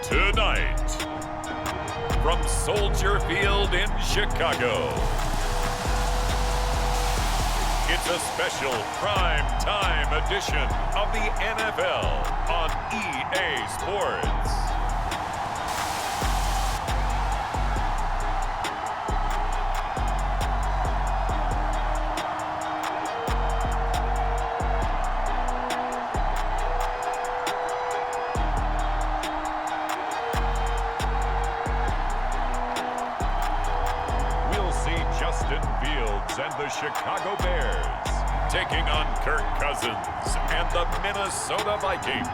Tonight, from Soldier Field in Chicago, it's a special prime time edition of the NFL on EA Sports. And the Chicago Bears taking on Kirk Cousins and the Minnesota Vikings.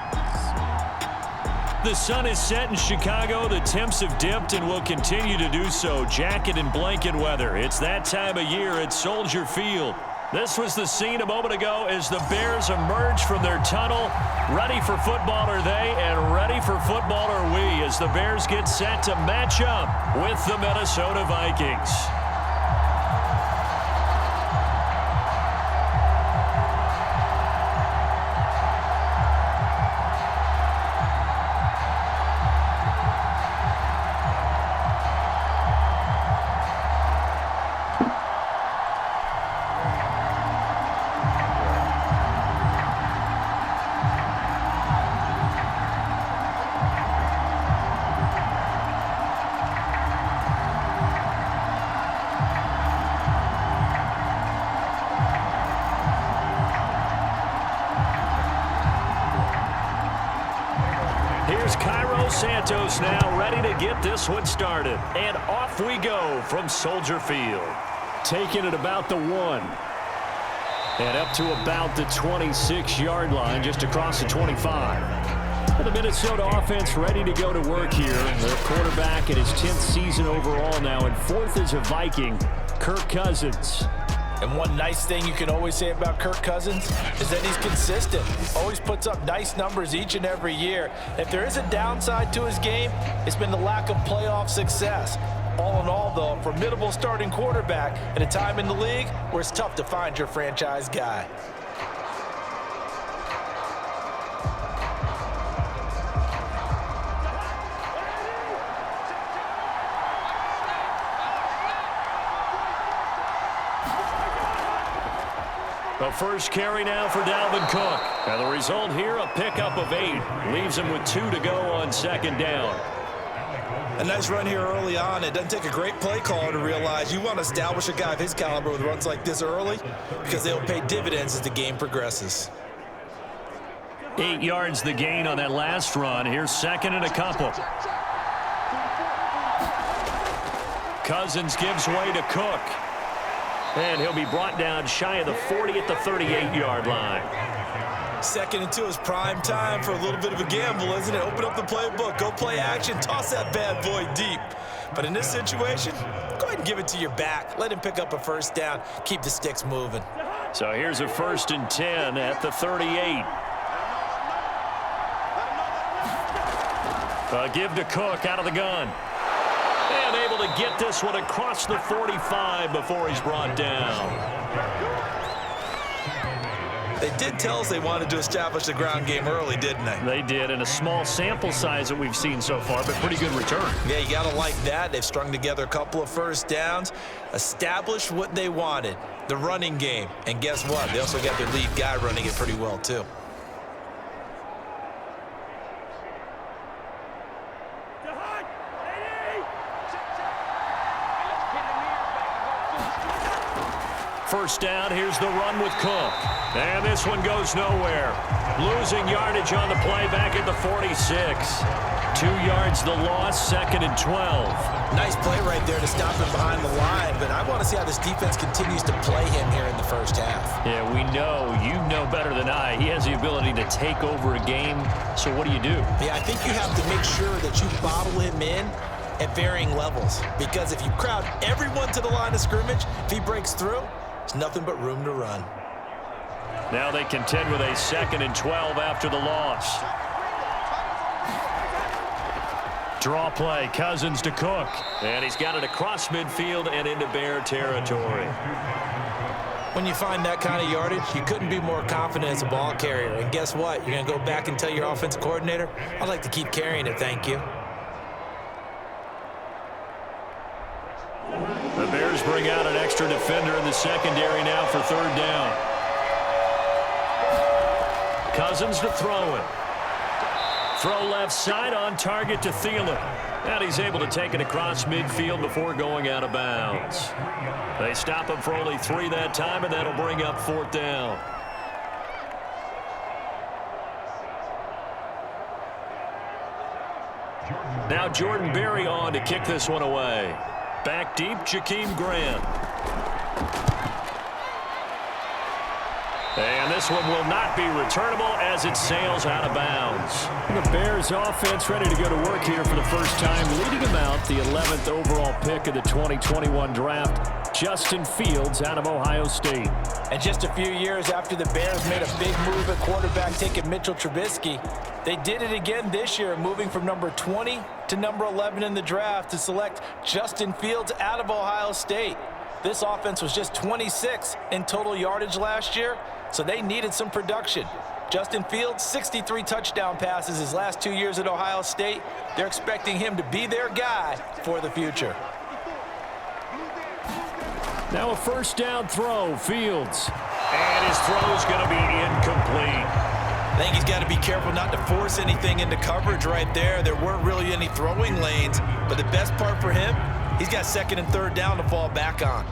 The sun is set in Chicago. The temps have dipped and will continue to do so. Jacket and blanket weather. It's that time of year at Soldier Field. This was the scene a moment ago as the Bears emerged from their tunnel. Ready for football are they, and ready for football are we as the Bears get set to match up with the Minnesota Vikings. Santos now ready to get this one started. And off we go from Soldier Field. Taking it about the 1. And up to about the 26-yard line, just across the 25. The Minnesota offense ready to go to work here. Their quarterback in his 10th season overall now, and 4th as a Viking, Kirk Cousins. And one nice thing you can always say about Kirk Cousins is that he's consistent. Always puts up nice numbers each and every year. If there is a downside to his game, it's been the lack of playoff success. All in all, though, a formidable starting quarterback at a time in the league where it's tough to find your franchise guy. The first carry now for Dalvin Cook. And the result here, a pickup of 8. Leaves him with 2 to go on second down. A nice run here early on. It doesn't take a great play caller to realize you want to establish a guy of his caliber with runs like this early because they'll pay dividends as the game progresses. 8 yards the gain on that last run. Here's second and a couple. Cousins gives way to Cook. And he'll be brought down shy of the 40 at the 38-yard line. Second and 2 is prime time for a little bit of a gamble, isn't it? Open up the playbook, go play action, toss that bad boy deep. But in this situation, go ahead and give it to your back. Let him pick up a first down. Keep the sticks moving. So here's a 1st and 10 at the 38. A give to Cook out of the gun. And able to get this one across the 45 before he's brought down. They did tell us they wanted to establish the ground game early, didn't they? They did, and a small sample size that we've seen so far, but pretty good return. Yeah, you got to like that. They've strung together a couple of first downs, established what they wanted, the running game. And guess what? They also got their lead guy running it pretty well, too. First down, here's the run with Cook. And this one goes nowhere. Losing yardage on the play back at the 46. 2 yards the loss, 2nd and 12. Nice play right there to stop him behind the line, but I want to see how this defense continues to play him here in the first half. Yeah, we know, you know better than I, he has the ability to take over a game, so what do you do? Yeah, I think you have to make sure that you bottle him in at varying levels, because if you crowd everyone to the line of scrimmage, if he breaks through, there's nothing but room to run. Now they contend with a 2nd and 12 after the loss. Draw play, Cousins to Cook. And he's got it across midfield and into Bear territory. When you find that kind of yardage, you couldn't be more confident as a ball carrier. And guess what? You're going to go back and tell your offensive coordinator, I'd like to keep carrying it, thank you. Bears bring out an extra defender in the secondary now for third down. Cousins to throw it. Throw left side on target to Thielen. And he's able to take it across midfield before going out of bounds. They stop him for only 3 that time, and that'll bring up fourth down. Now Jordan Berry on to kick this one away. Back deep, Jakeem Grant. And this one will not be returnable as it sails out of bounds. The Bears offense ready to go to work here for the first time, leading them out the 11th overall pick of the 2021 draft, Justin Fields out of Ohio State. And just a few years after the Bears made a big move at quarterback, taking Mitchell Trubisky, they did it again this year, moving from number 20 to number 11 in the draft to select Justin Fields out of Ohio State. This offense was just 26 in total yardage last year, so they needed some production. Justin Fields, 63 touchdown passes his last 2 years at Ohio State. They're expecting him to be their guy for the future. Now a first down throw, Fields. And his throw is going to be incomplete. I think he's got to be careful not to force anything into coverage right there. There weren't really any throwing lanes, but the best part for him, he's got second and third down to fall back on.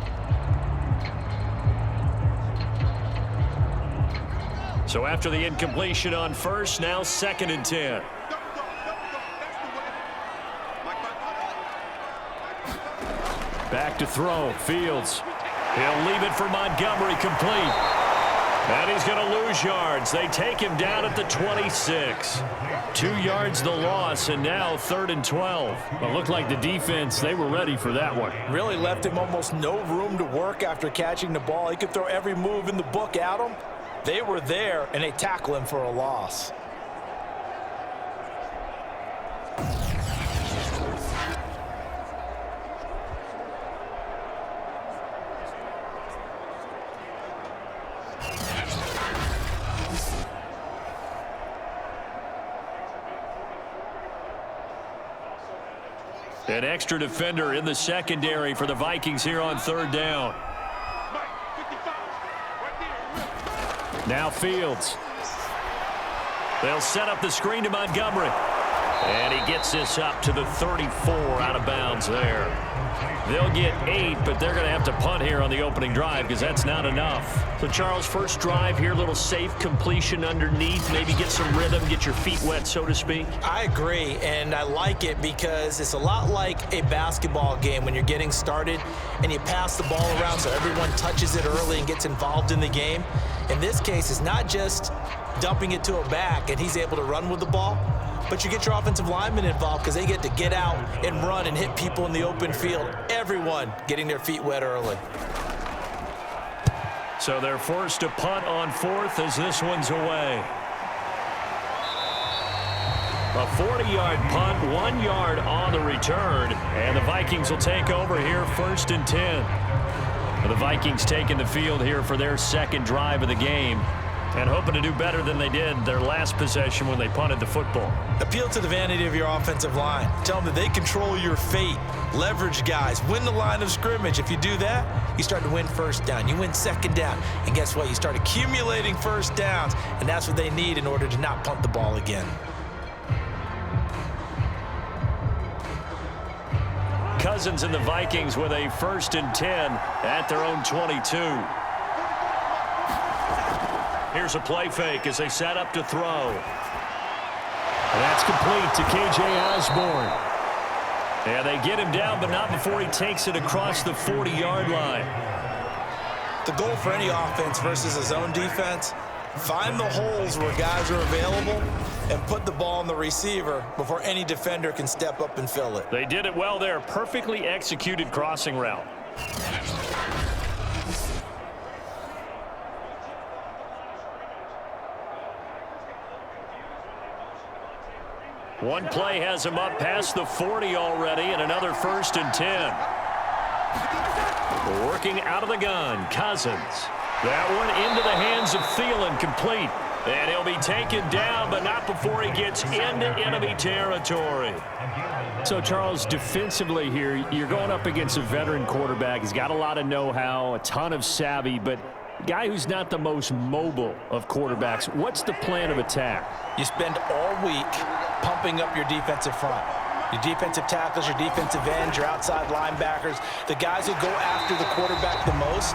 So after the incompletion on first, now second and 10. Back to throw, Fields. He'll leave it for Montgomery, complete. And he's going to lose yards. They take him down at the 26. 2 yards the loss, and now third and 12. But looked like the defense, they were ready for that one. Really left him almost no room to work after catching the ball. He could throw every move in the book at him. They were there, and they tackle him for a loss. An extra defender in the secondary for the Vikings here on third down. Now Fields. They'll set up the screen to Montgomery. And he gets this up to the 34 out of bounds there. They'll get 8, but they're going to have to punt here on the opening drive because that's not enough. So, Charles, first drive here, little safe completion underneath, maybe get some rhythm, get your feet wet, so to speak. I agree, and I like it because it's a lot like a basketball game when you're getting started and you pass the ball around so everyone touches it early and gets involved in the game. In this case, it's not just dumping it to a back and he's able to run with the ball, but you get your offensive linemen involved because they get to get out and run and hit people in the open field. Everyone getting their feet wet early. So they're forced to punt on fourth as this one's away. A 40-yard punt, 1 yard on the return, and the Vikings will take over here first and 10. The Vikings taking the field here for their second drive of the game and hoping to do better than they did their last possession when they punted the football. Appeal to the vanity of your offensive line. Tell them that they control your fate. Leverage guys. Win the line of scrimmage. If you do that, you start to win first down. You win second down. And guess what? You start accumulating first downs, and that's what they need in order to not punt the ball again. Cousins and the Vikings with a first and 10 at their own 22. Here's a play fake as they set up to throw. And that's complete to K.J. Osborne. And they get him down, but not before he takes it across the 40-yard line. The goal for any offense versus a zone defense, find the holes where guys are available and put the ball on the receiver before any defender can step up and fill it. They did it well there. Perfectly executed crossing route. One play has him up past the 40 already, and another first and 10. Working out of the gun, Cousins. That one into the hands of Thielen, complete. And he'll be taken down, but not before he gets into enemy territory. So, Charles, defensively here, you're going up against a veteran quarterback. He's got a lot of know-how, a ton of savvy, but a guy who's not the most mobile of quarterbacks. What's the plan of attack? You spend all week pumping up your defensive front. Your defensive tackles, your defensive ends, your outside linebackers, the guys who go after the quarterback the most,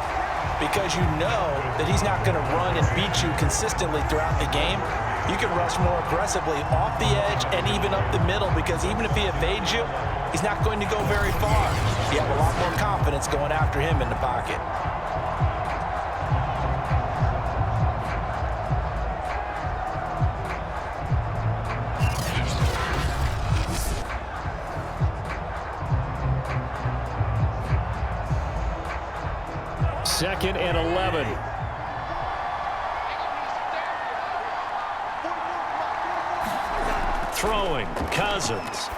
because you know that he's not going to run and beat you consistently throughout the game. You can rush more aggressively off the edge and even up the middle, because even if he evades you, he's not going to go very far. You have a lot more confidence going after him in the pocket. Second and 11. Throwing, Cousins.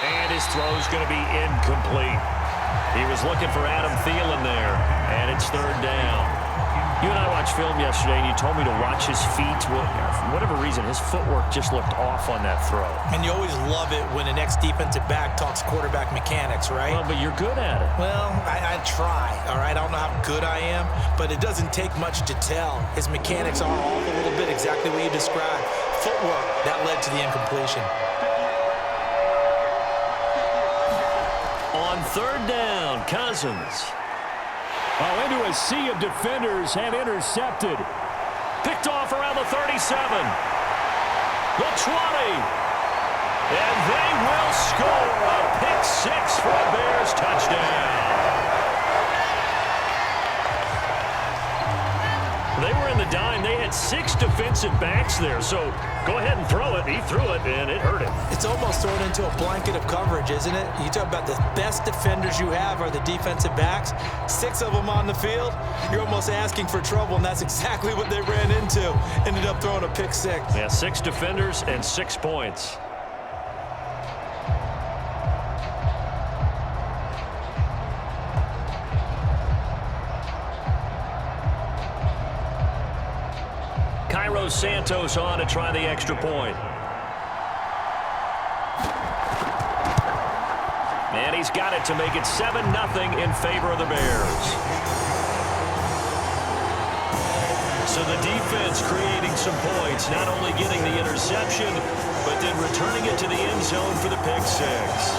And his throw's going to be incomplete. He was looking for Adam Thielen there, and it's third down. You and I watched film yesterday, and you told me to watch his feet. Well, for whatever reason, his footwork just looked off on that throw. And you always love it when an ex-defensive back talks quarterback mechanics, right? Well, but you're good at it. Well, I try, all right? I don't know how good I am, but it doesn't take much to tell. His mechanics are off a little bit, exactly what you described. Footwork, that led to the incompletion. On third down, Cousins. Oh, into a sea of defenders and intercepted. Picked off around the 37. The 20. And they will score a pick six for a Bears touchdown. They were in the dime. They had 6 defensive backs there. So go ahead and throw it. He threw it, and it hurt him. It's almost thrown into a blanket of coverage, isn't it? You talk about the best defenders you have are the defensive backs. 6 of them on the field. You're almost asking for trouble, and that's exactly what they ran into. Ended up throwing a pick six. Yeah, 6 defenders and 6 points. Santos on to try the extra point. And he's got it to make it 7-0 in favor of the Bears. So the defense creating some points, not only getting the interception, but then returning it to the end zone for the pick six.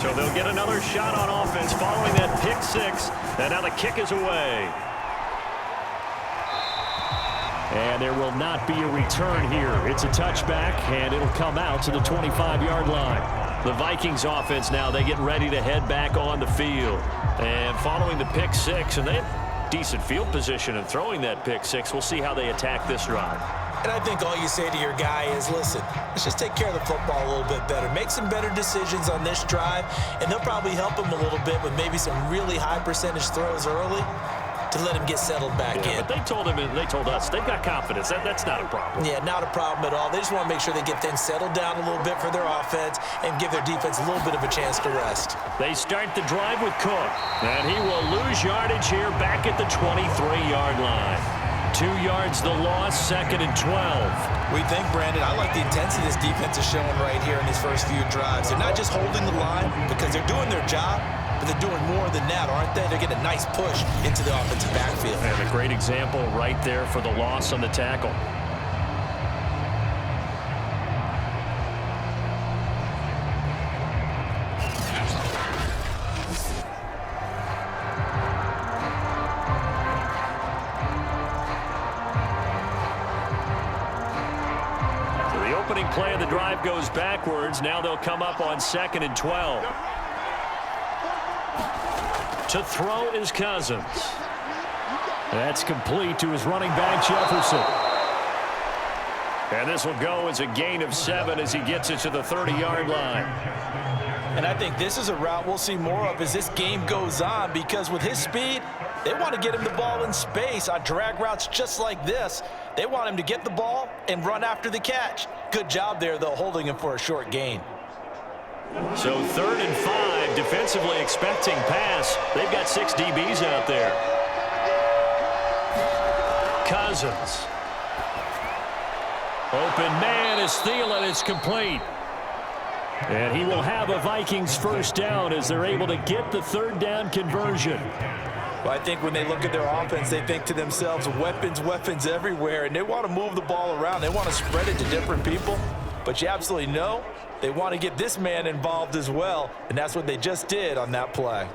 So they'll get another shot on offense following that pick six. And now the kick is away. And there will not be a return here. It's a touchback, and it'll come out to the 25-yard line. The Vikings offense now, they get ready to head back on the field. And following the pick six, and they have decent field position and throwing that pick six. We'll see how they attack this drive. And I think all you say to your guy is, listen, let's just take care of the football a little bit better. Make some better decisions on this drive, and they'll probably help him a little bit with maybe some really high percentage throws early to let him get settled back in. But they told him, and they told us, they've got confidence. That's not a problem. Yeah, not a problem at all. They just want to make sure they get things settled down a little bit for their offense and give their defense a little bit of a chance to rest. They start the drive with Cook, and he will lose yardage here back at the 23-yard line. 2 yards the loss, 2nd and 12. We think, Brandon, I like the intensity this defense is showing right here in these first few drives. They're not just holding the line because they're doing their job, but they're doing more than that, aren't they? They're getting a nice push into the offensive backfield. And a great example right there for the loss on the tackle. Opening play of the drive goes backwards. Now they'll come up on 2nd and 12. To throw is Cousins. That's complete to his running back, Jefferson. And this will go as a gain of 7 as he gets it to the 30-yard line. And I think this is a route we'll see more of as this game goes on, because with his speed, they want to get him the ball in space on drag routes just like this. They want him to get the ball and run after the catch. Good job there, though, holding him for a short gain. So 3rd and 5, defensively expecting pass. They've got 6 DBs out there. Cousins. Open man is Thielen. It's complete. And he will have a Vikings first down as they're able to get the 3rd down conversion. Well, I think when they look at their offense, they think to themselves, weapons, weapons everywhere, and they want to move the ball around. They want to spread it to different people, but you absolutely know they want to get this man involved as well, and that's what they just did on that play.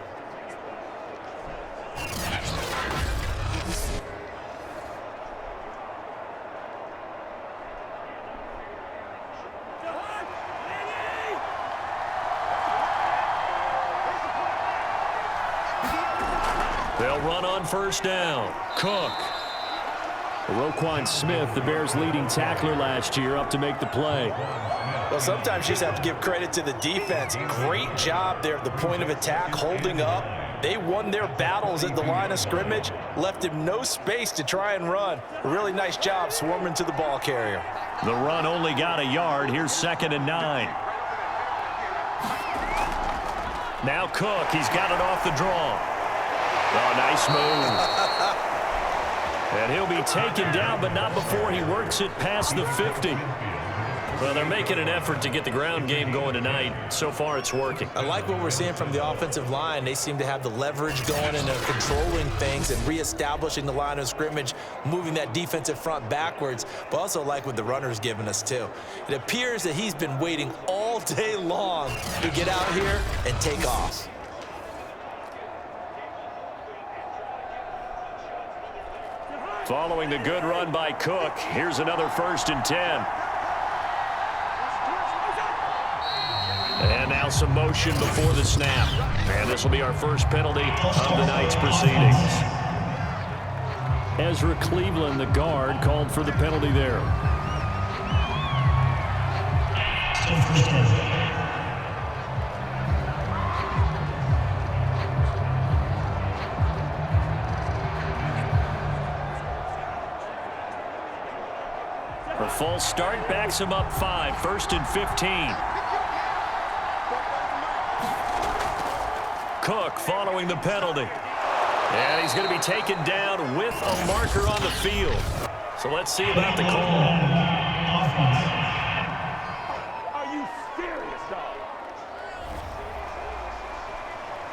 They'll run on first down. Cook. Roquan Smith, the Bears' leading tackler last year, up to make the play. Well, sometimes you just have to give credit to the defense. Great job there at the point of attack, holding up. They won their battles at the line of scrimmage, left him no space to try and run. A really nice job swarming to the ball carrier. The run only got a yard. Here's 2nd and 9. Now Cook. He's got it off the draw. Oh, nice move. And he'll be taken down, but not before he works it past the 50. Well, they're making an effort to get the ground game going tonight. So far, it's working. I like what we're seeing from the offensive line. They seem to have the leverage going and they're controlling things and reestablishing the line of scrimmage, moving that defensive front backwards, but also like what the runner's giving us, too. It appears that he's been waiting all day long to get out here and take off. Following the good run by Cook, here's another 1st and 10. And now some motion before the snap. And this will be our first penalty of the night's proceedings. Ezra Cleveland, the guard, called for the penalty there. A false start backs him up 5, 1st and 15. Cook following the penalty. And he's going to be taken down with a marker on the field. So let's see about the call. Are you serious, dog?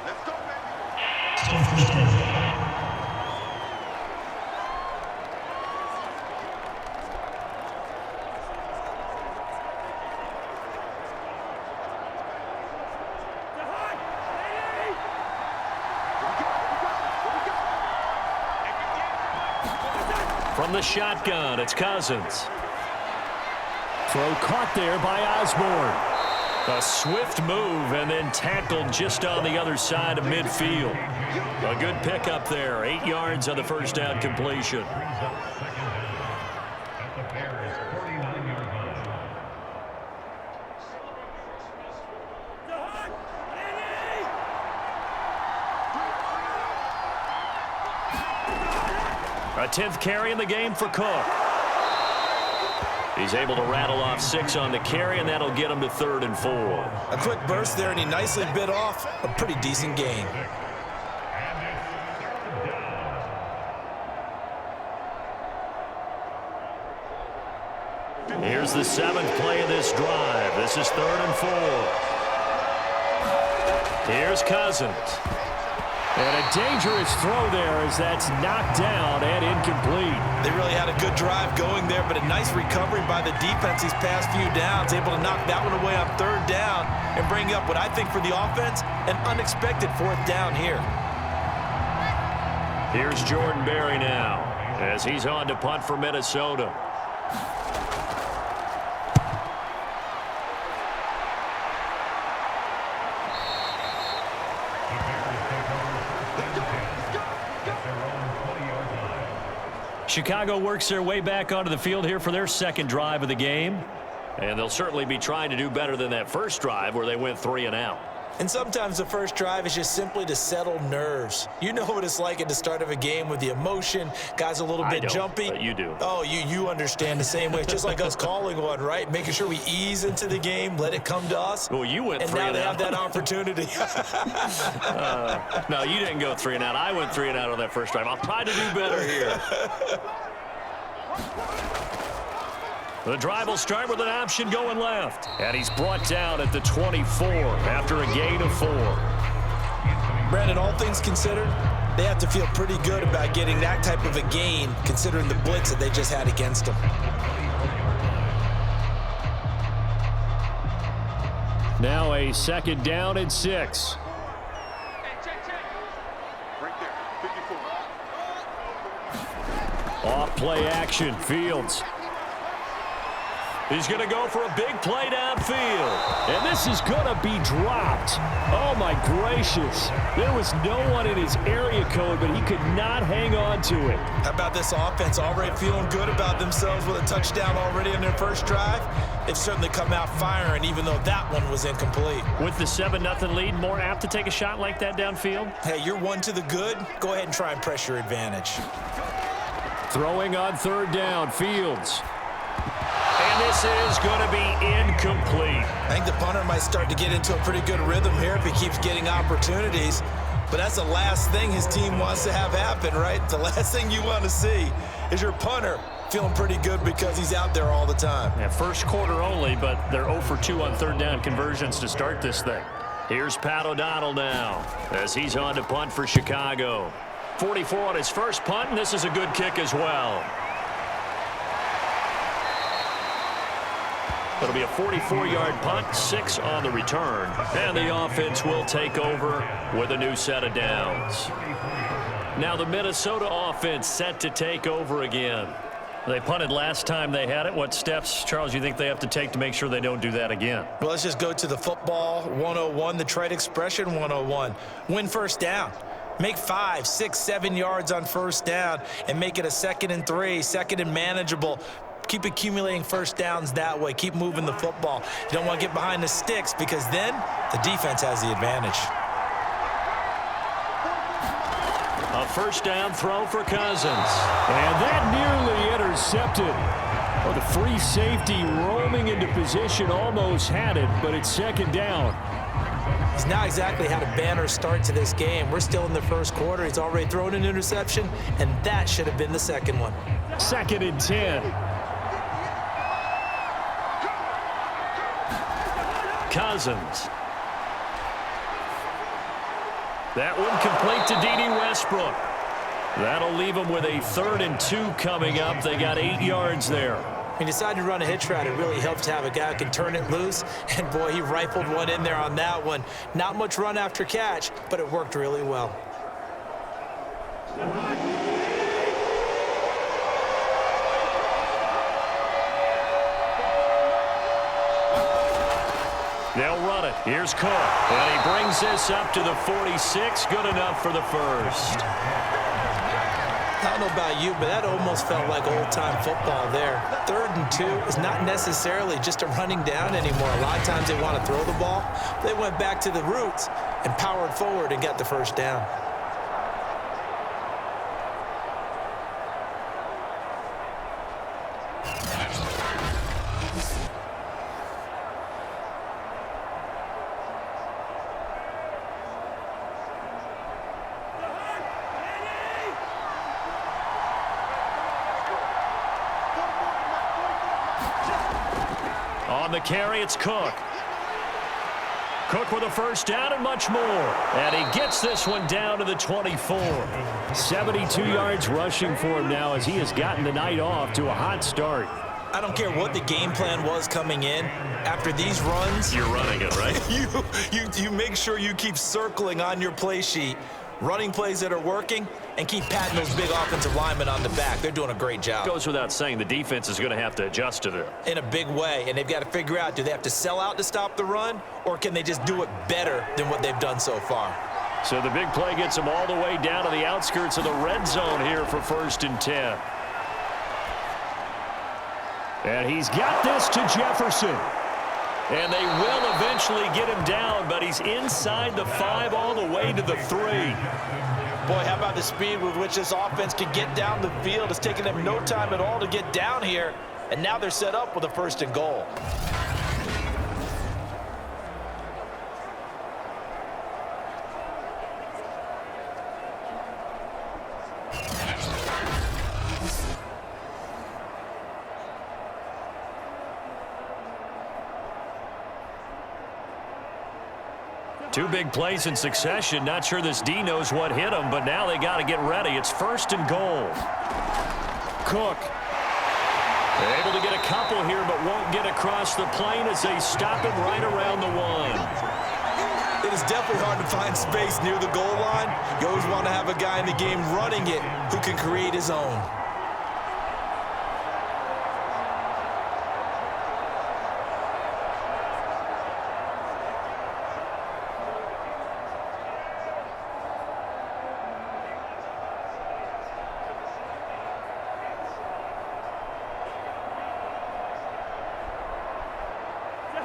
Let's go, baby. From the shotgun, it's Cousins. Throw caught there by Osborne. A swift move and then tackled just on the other side of midfield. A good pickup there. 8 yards on the first down completion. A 10th carry in the game for Cook. He's able to rattle off 6 on the carry, and that'll get him to 3rd and 4. A quick burst there, and he nicely bit off a pretty decent gain. Here's the 7th play of this drive. This is 3rd and 4. Here's Cousins. And a dangerous throw there as that's knocked down and incomplete. They really had a good drive going there, but a nice recovery by the defense these past few downs, able to knock that one away on 3rd down and bring up what I think for the offense, an unexpected 4th down here. Here's Jordan Berry now as he's on to punt for Minnesota. Chicago works their way back onto the field here for their second drive of the game. And they'll certainly be trying to do better than that first drive where they went 3 and out. And sometimes the first drive is just simply to settle nerves. You know what it's like at the start of a game with the emotion. Guys a little bit jumpy. But you do. Oh, you understand the same way. It's just like us calling one, right? Making sure we ease into the game, let it come to us. Well, you went 3 and out. And now they have that opportunity. No, you didn't go 3 and out. I went 3 and out on that first drive. I'll try to do better here. The drive will start with an option going left. And he's brought down at the 24 after a gain of 4. Brandon, all things considered, they have to feel pretty good about getting that type of a gain considering the blitz that they just had against them. Now a 2nd down and 6. Right there, 54. Off play action, Fields. He's going to go for a big play downfield. And this is going to be dropped. Oh, my gracious. There was no one in his area code, but he could not hang on to it. How about this offense already feeling good about themselves with a touchdown already in their first drive? They've certainly come out firing, even though that one was incomplete. With the 7-0 lead, more apt to take a shot like that downfield? Hey, you're one to the good. Go ahead and try and press your advantage. Throwing on 3rd down, Fields. And this is going to be incomplete. I think the punter might start to get into a pretty good rhythm here if he keeps getting opportunities. But that's the last thing his team wants to have happen, right? The last thing you want to see is your punter feeling pretty good because he's out there all the time. Yeah, first quarter only, but they're 0 for 2 on 3rd down conversions to start this thing. Here's Pat O'Donnell now as he's on to punt for Chicago. 44 on his first punt, and this is a good kick as well. It'll be a 44-yard punt, 6 on the return. And the offense will take over with a new set of downs. Now the Minnesota offense set to take over again. They punted last time they had it. What steps, Charles, you think they have to take to make sure they don't do that again? Well, let's just go to the football 101, the trade expression 101. Win first down. Make 5, 6, 7 yards on first down and make it a 2nd and 3, 2nd and manageable. Keep accumulating first downs that way. Keep moving the football. You don't want to get behind the sticks because then the defense has the advantage. A first down throw for Cousins. And that nearly intercepted. Oh, the free safety roaming into position almost had it, but it's 2nd down. He's not exactly had a banner start to this game. We're still in the first quarter. He's already thrown an interception, and that should have been the second one. 2nd and 10. Cousins. That one complete to D.D. Westbrook. That'll leave them with a 3rd and 2 coming up. They got 8 yards there. He decided to run a hitch route. It really helps to have a guy who can turn it loose. And, boy, he rifled one in there on that one. Not much run after catch, but it worked really well. They'll run it. Here's Cook. And he brings this up to the 46. Good enough for the first. I don't know about you, but that almost felt like old-time football there. 3rd and 2 is not necessarily just a running down anymore. A lot of times they want to throw the ball. They went back to the roots and powered forward and got the first down. On the carry, it's Cook. Cook with a first down and much more. And he gets this one down to the 24. 72 yards rushing for him now as he has gotten the night off to a hot start. I don't care what the game plan was coming in. After these runs, You're running it, right? you make sure you keep circling on your play sheet, running plays that are working, and keep patting those big offensive linemen on the back. They're doing a great job. Goes without saying the defense is going to have to adjust to that. In a big way, and they've got to figure out, do they have to sell out to stop the run, or can they just do it better than what they've done so far? So the big play gets them all the way down to the outskirts of the red zone here for 1st and 10. And he's got this to Jefferson. And they will eventually get him down, but he's inside the 5 all the way to the 3. Boy, how about the speed with which this offense can get down the field? It's taken them no time at all to get down here, and now they're set up with a 1st and goal. Two big plays in succession. Not sure this D knows what hit him, but now they got to get ready. It's 1st and goal. Cook. They're able to get a couple here, but won't get across the plane as they stop him right around the 1. It is definitely hard to find space near the goal line. You always want to have a guy in the game running it who can create his own.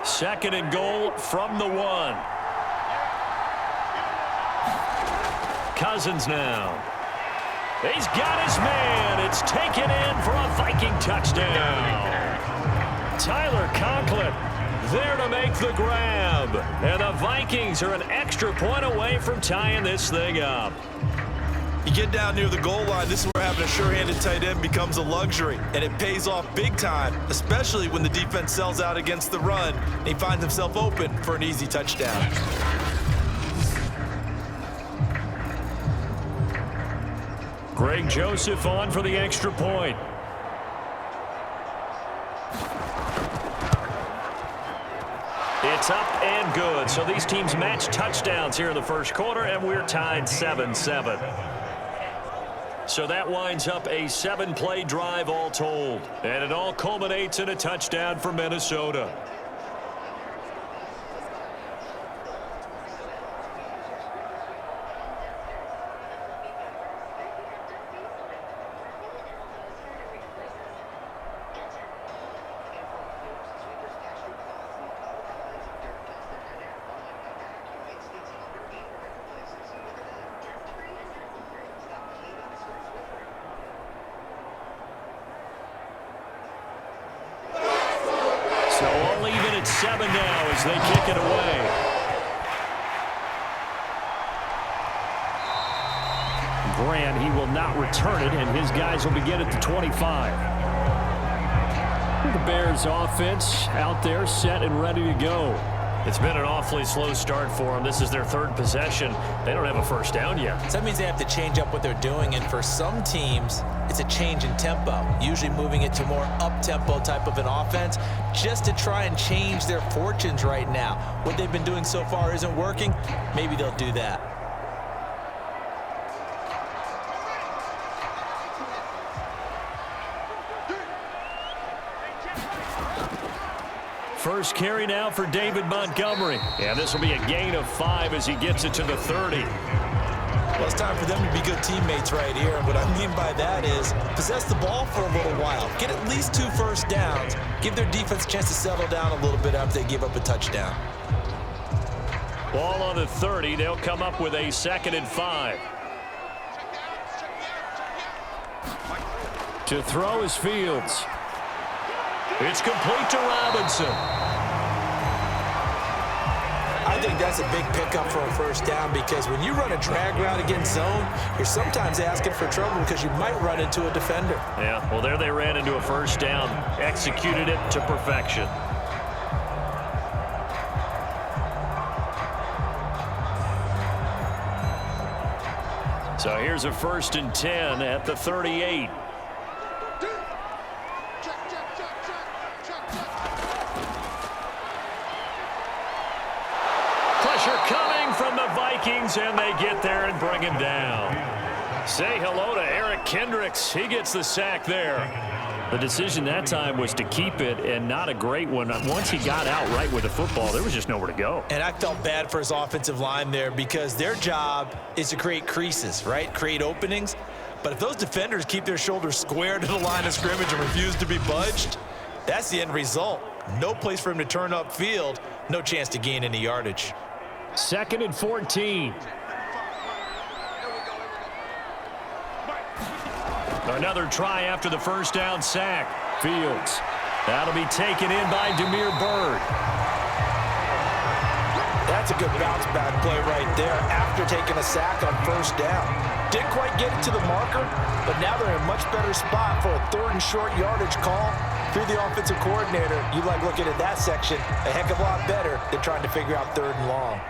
Second and goal from the 1. Cousins now. He's got his man. It's taken in for a Viking touchdown. Tyler Conklin there to make the grab. And the Vikings are an extra point away from tying this thing up. You get down near the goal line, this is where having a sure-handed tight end becomes a luxury, and it pays off big time, especially when the defense sells out against the run, and he finds himself open for an easy touchdown. Greg Joseph on for the extra point. It's up and good. So these teams match touchdowns here in the first quarter, and we're tied 7-7. So that winds up a 7-play drive all told. And it all culminates in a touchdown for Minnesota. It's 7 now as they kick it away. Grant, he will not return it, and his guys will begin at the 25. The Bears offense out there set and ready to go. It's been an awfully slow start for them. This is their 3rd possession. They don't have a first down yet. So that means they have to change up what they're doing, and for some teams, it's a change in tempo, usually moving it to more up-tempo type of an offense just to try and change their fortunes right now. What they've been doing so far isn't working. Maybe they'll do that. First carry now for David Montgomery. Yeah, this will be a gain of 5 as he gets it to the 30. Well, it's time for them to be good teammates right here. And what I mean by that is possess the ball for a little while. Get at least 2 first downs. Give their defense a chance to settle down a little bit after they give up a touchdown. Ball on the 30. They'll come up with a 2nd and 5. To throw is Fields. It's complete to Robinson. I think that's a big pickup for a first down because when you run a drag route against zone, you're sometimes asking for trouble because you might run into a defender. Yeah, well, there they ran into a first down, executed it to perfection. So here's a 1st and 10 at the 38. Coming from the Vikings, and they get there and bring him down. Say hello to Eric Kendricks. He gets the sack there. The decision that time was to keep it, and not a great one. Once he got out right with the football, there was just nowhere to go. And I felt bad for his offensive line there because their job is to create creases, right? Create openings. But if those defenders keep their shoulders square to the line of scrimmage and refuse to be budged, That's the end result. No place for him to turn upfield. No chance to gain any yardage. 2nd and 14. Another try after the first down sack. Fields. That'll be taken in by Demir Bird. That's a good bounce back play right there after taking a sack on first down. Didn't quite get it to the marker, but now they're in a much better spot for a 3rd and short yardage call. If you're the offensive coordinator, you like looking at that section a heck of a lot better than trying to figure out 3rd and long.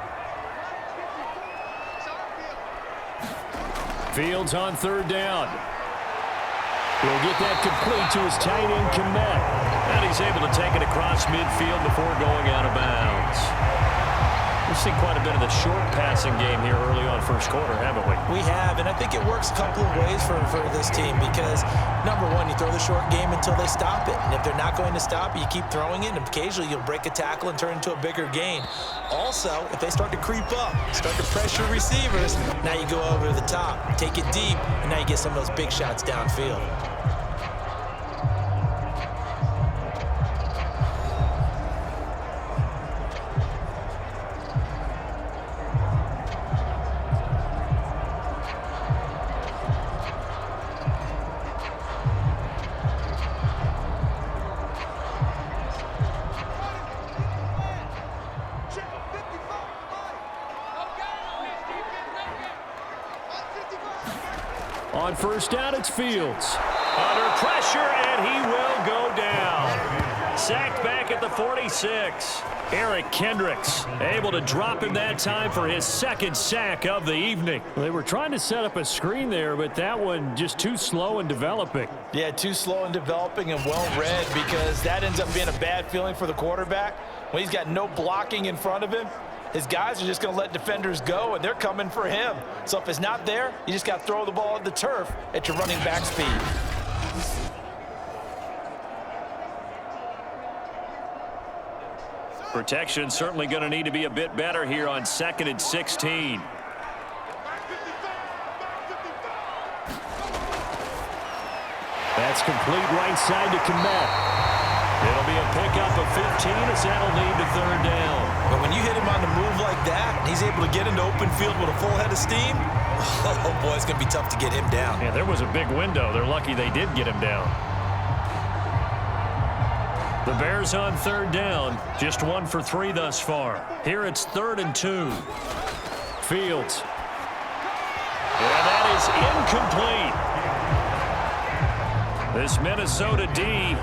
Fields on 3rd down. He'll get that complete to his tight end, Komet. And he's able to take it across midfield before going out of bounds. We've seen quite a bit of the short passing game here early on first quarter, haven't we? We have, and I think it works a couple of ways for this team because, number one, you throw the short game until they stop it. And if they're not going to stop it, you keep throwing it, and occasionally you'll break a tackle and turn it into a bigger gain. Also, if they start to creep up, start to pressure receivers, now you go over the top, take it deep, and now you get some of those big shots downfield. On first down, it's Fields. Under pressure, and he will go down. Sacked back at the 46. Eric Kendricks able to drop him that time for his 2nd sack of the evening. They were trying to set up a screen there, but that one just too slow in developing. Yeah, too slow in developing and well read because that ends up being a bad feeling for the quarterback. When he's got no blocking in front of him, his guys are just going to let defenders go, and they're coming for him. So if it's not there, you just got to throw the ball at the turf at your running back speed. Protection certainly going to need to be a bit better here on 2nd and 16. That's complete right side to Komet. It'll be a pickup of 15 as that'll lead to 3rd down. But when you hit him on the move like that, and he's able to get into open field with a full head of steam, oh boy, it's going to be tough to get him down. Yeah, there was a big window. They're lucky they did get him down. The Bears on 3rd down, just 1 for 3 thus far. Here it's 3rd and 2. Fields. And that is incomplete. This Minnesota D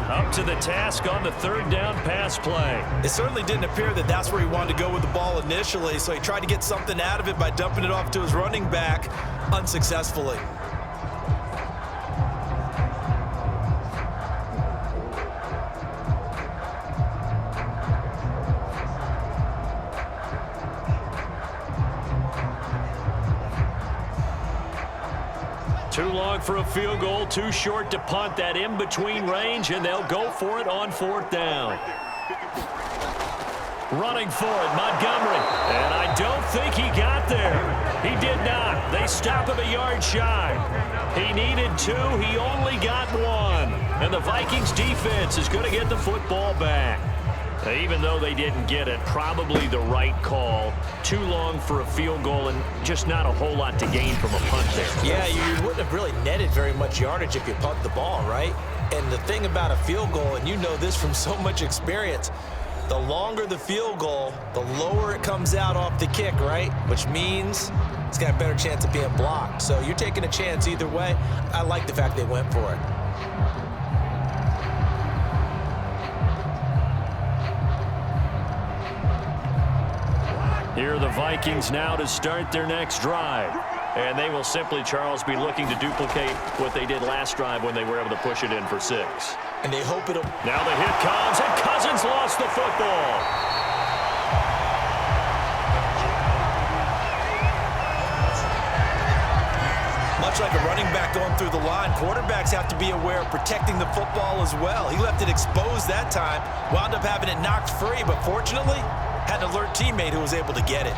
up to the task on the 3rd down pass play. It certainly didn't appear that that's where he wanted to go with the ball initially, so he tried to get something out of it by dumping it off to his running back unsuccessfully. Too long for a field goal, too short to punt. That in-between range, and they'll go for it on 4th down. Running for it, Montgomery. And I don't think he got there. He did not. They stop him a yard shy. He needed 2. He only got 1. And the Vikings defense is going to get the football back. Even though they didn't get it, probably the right call. Too long for a field goal and just not a whole lot to gain from a punt there. Yeah, you wouldn't have really netted very much yardage if you punt the ball, right? And the thing about a field goal, and you know this from so much experience, the longer the field goal, the lower it comes out off the kick, right? Which means it's got a better chance of being blocked. So you're taking a chance either way. I like the fact they went for it. Here are the Vikings now to start their next drive. And they will simply, Charles, be looking to duplicate what they did last drive when they were able to push it in for 6. And they hope it'll... Now the hit comes, and Cousins lost the football. Much like a running back going through the line, quarterbacks have to be aware of protecting the football as well. He left it exposed that time, wound up having it knocked free, but fortunately, had an alert teammate who was able to get it.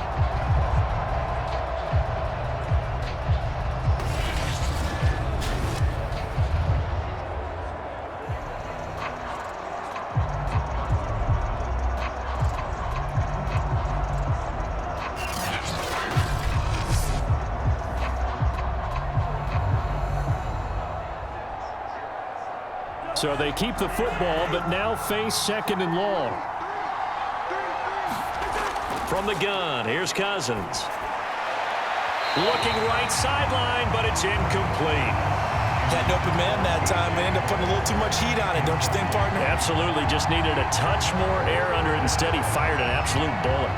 So they keep the football, but now face 2nd and long. From the gun, here's Cousins. Looking right sideline, but it's incomplete. Had an open man that time. They ended up putting a little too much heat on it, don't you think, partner? Absolutely. Just needed a touch more air under it. Instead, he fired an absolute bullet.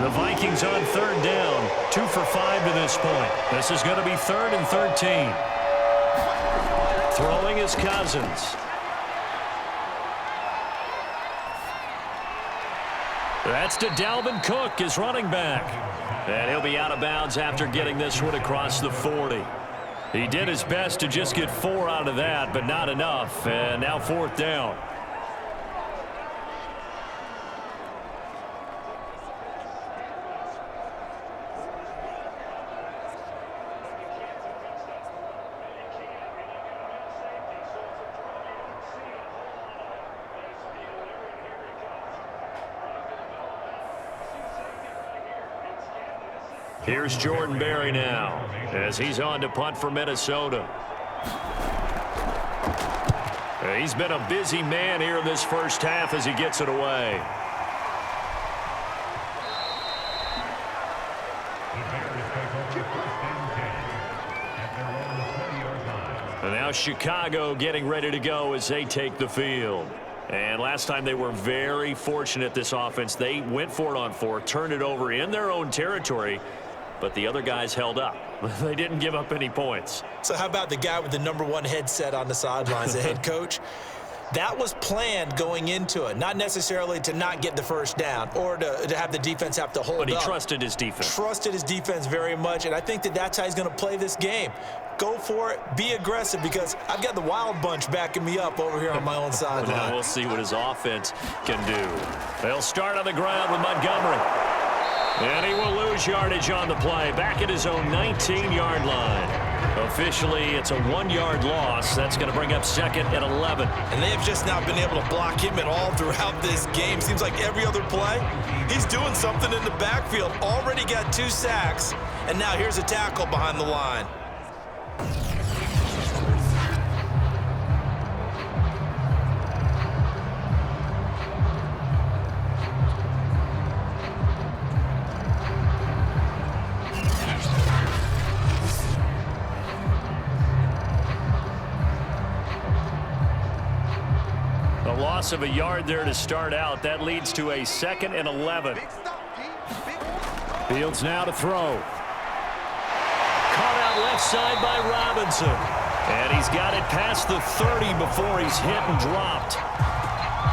The Vikings on 3rd down. 2 for 5 to this point. This is going to be 3rd and 13. Throwing is Cousins. That's to Dalvin Cook, his running back. And he'll be out of bounds after getting this one across the 40. He did his best to just get 4 out of that, but not enough. And now 4th down. Here's Jordan Berry now as he's on to punt for Minnesota. He's been a busy man here in this first half as he gets it away. And now Chicago getting ready to go as they take the field. And last time they were very fortunate, this offense. They went for it on 4, turned it over in their own territory, but the other guys held up. They didn't give up any points. So how about the guy with the #1 headset on the sidelines, the head coach? That was planned going into it, not necessarily to not get the first down or to have the defense have to hold up. But he trusted his defense. Trusted his defense very much, and I think that's how he's going to play this game. Go for it, be aggressive, because I've got the wild bunch backing me up over here on my own sideline. Now we'll see what his offense can do. They'll start on the ground with Montgomery. And he will lose yardage on the play, back at his own 19-yard line. Officially, it's a 1-yard loss. That's going to bring up 2nd and 11. And they have just not been able to block him at all throughout this game. Seems like every other play, he's doing something in the backfield. Already got 2 sacks, and now here's a tackle behind the line. Loss of a yard there to start out. That leads to a 2nd and 11. Fields now to throw. Caught out left side by Robinson. And he's got it past the 30 before he's hit and dropped.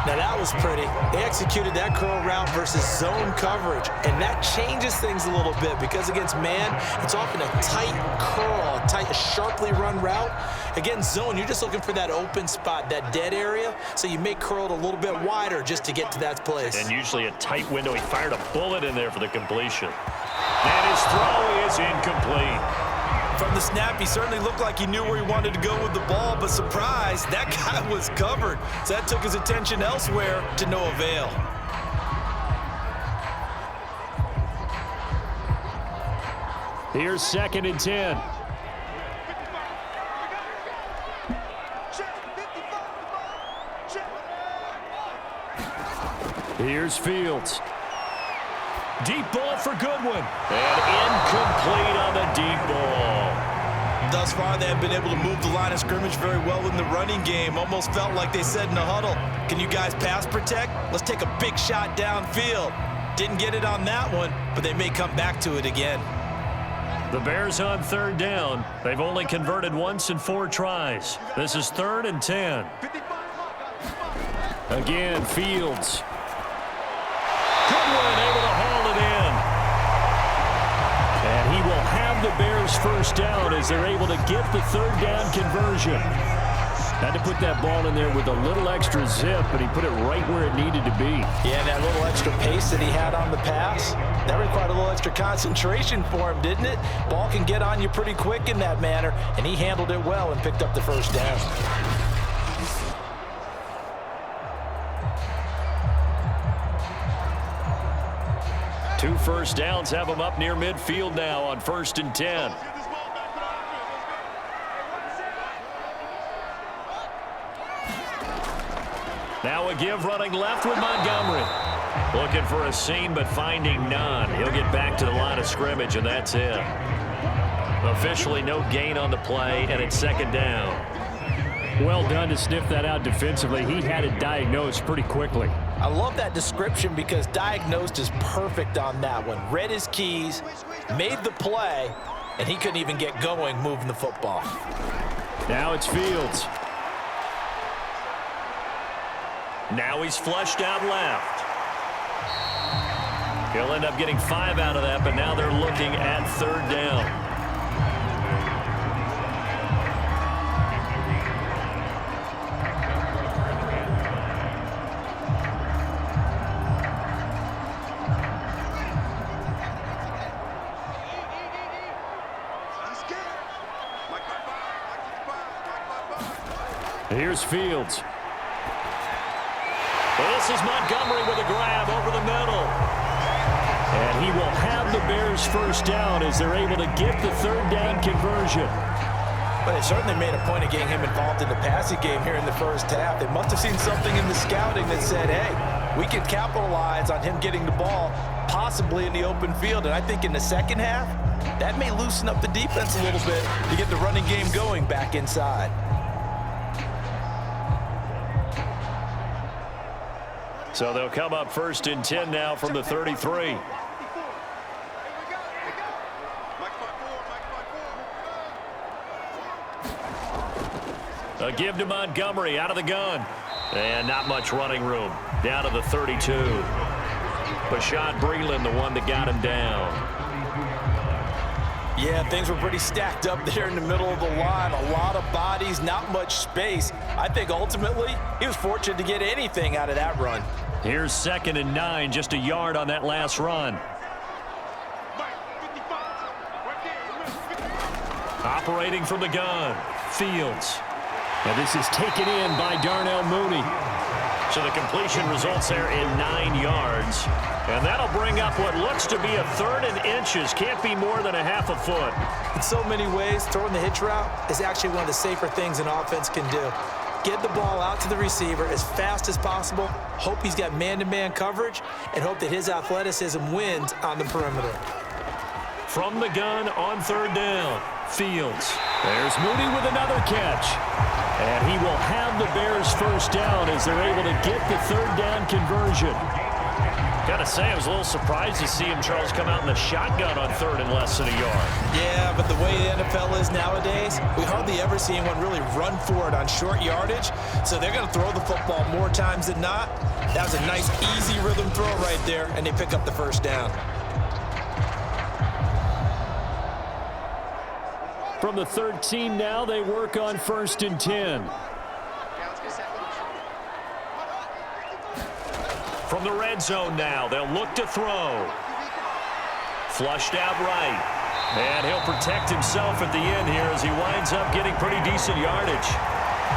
Now that was pretty. They executed that curl route versus zone coverage, and that changes things a little bit because against man, it's often a tight curl, a sharply run route. Against zone, you're just looking for that open spot, that dead area, so you make curl a little bit wider just to get to that place. And usually a tight window. He fired a bullet in there for the completion. And his throw is incomplete. From the snap, he certainly looked like he knew where he wanted to go with the ball, but surprise, that guy was covered. So that took his attention elsewhere to no avail. Here's 2nd and 10. Here's Fields. Deep ball for Goodwin. And incomplete on the deep ball. Thus far, they have been able to move the line of scrimmage very well in the running game. Almost felt like they said in the huddle, can you guys pass protect? Let's take a big shot downfield. Didn't get it on that one, but they may come back to it again. The Bears on 3rd down. They've only converted once in 4 tries. This is 3rd and 10. Again, Fields. Goodwin able to haul it in. And he will have the Bears first down as they're able to get the 3rd down conversion. Had to put that ball in there with a little extra zip, but he put it right where it needed to be. Yeah, that little extra pace that he had on the pass, that required a little extra concentration for him, didn't it? Ball can get on you pretty quick in that manner, and he handled it well and picked up the first down. Two first downs have him up near midfield now on 1st and 10. give running left with Montgomery. Looking for a seam, but finding none. He'll get back to the line of scrimmage, and that's it. Officially no gain on the play, and it's second down. Well done to sniff that out defensively. He had it diagnosed pretty quickly. I love that description because diagnosed is perfect on that one. Read his keys, made the play, and he couldn't even get going moving the football. Now it's Fields. Now he's flushed out left. He'll end up getting 5 out of that, but now they're looking at third down. Here's Fields. This is Montgomery with a grab over the middle. And he will have the Bears first down as they're able to get the third down conversion. But they certainly made a point of getting him involved in the passing game here in the first half. They must have seen something in the scouting that said, hey, we can capitalize on him getting the ball possibly in the open field. And I think in the second half, that may loosen up the defense a little bit to get the running game going back inside. So they'll come up first and 10 now from the 33. A give to Montgomery out of the gun. And not much running room. Down to the 32. Bashad Breeland, the one that got him down. Yeah, things were pretty stacked up there in the middle of the line. A lot of bodies, not much space. I think ultimately he was fortunate to get anything out of that run. Here's 2nd and 9, just a yard on that last run. Operating from the gun, Fields. And this is taken in by Darnell Mooney. So the completion results there in 9 yards. And that'll bring up what looks to be a 3rd and inches. Can't be more than a half a foot. In so many ways, throwing the hitch route is actually one of the safer things an offense can do. Get the ball out to the receiver as fast as possible, hope he's got man-to-man coverage, and hope that his athleticism wins on the perimeter. From the gun on 3rd down, Fields. There's Mooney with another catch. And he will have the Bears first down as they're able to get the third down conversion. Gotta say, I was a little surprised to see him, Charles, come out in the shotgun on 3rd and less than a yard. Yeah, but the way the NFL is nowadays, we hardly ever see anyone really run for it on short yardage. So they're going to throw the football more times than not. That was a nice, easy rhythm throw right there, and they pick up the first down. From the 13 now, they work on 1st and 10. From the red zone now, they'll look to throw. Flushed out right. And he'll protect himself at the end here as he winds up getting pretty decent yardage.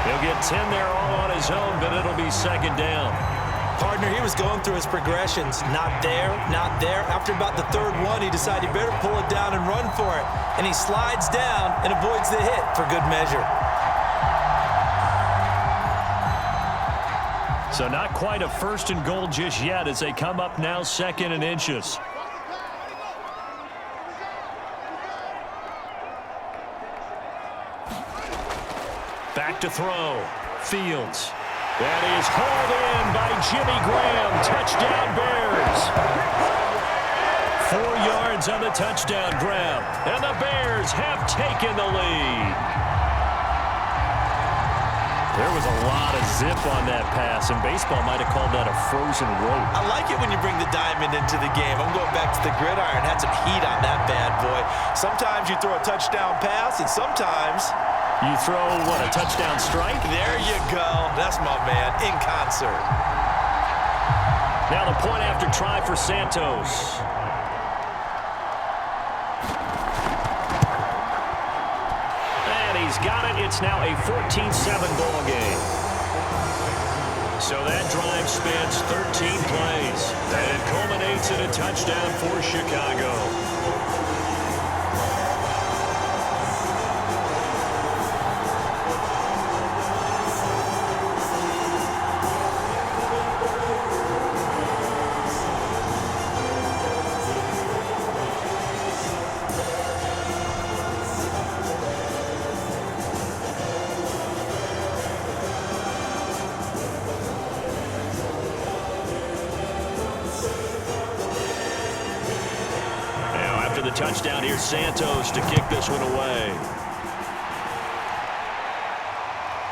He'll get 10 there all on his own, but it'll be 2nd down. Partner, he was going through his progressions. Not there, not there. After about the 3rd one, he decided he better pull it down and run for it. And he slides down and avoids the hit for good measure. So not quite a 1st and goal just yet as they come up now 2nd and inches. Back to throw. Fields. That is hauled in by Jimmy Graham. Touchdown Bears. 4 yards on the touchdown grab. And the Bears have taken the lead. There was a lot of zip on that pass, and baseball might have called that a frozen rope. I like it when you bring the diamond into the game. I'm going back to the gridiron. Had some heat on that bad boy. Sometimes you throw a touchdown pass, and sometimes you throw, what, a touchdown strike? There you go. That's my man, in concert. Now the point after try for Santos. And he's got it. It's now a 14-7 ball game. So that drive spans 13 plays. And it culminates in a touchdown for Chicago. touchdown. Here's Santos to kick this one away.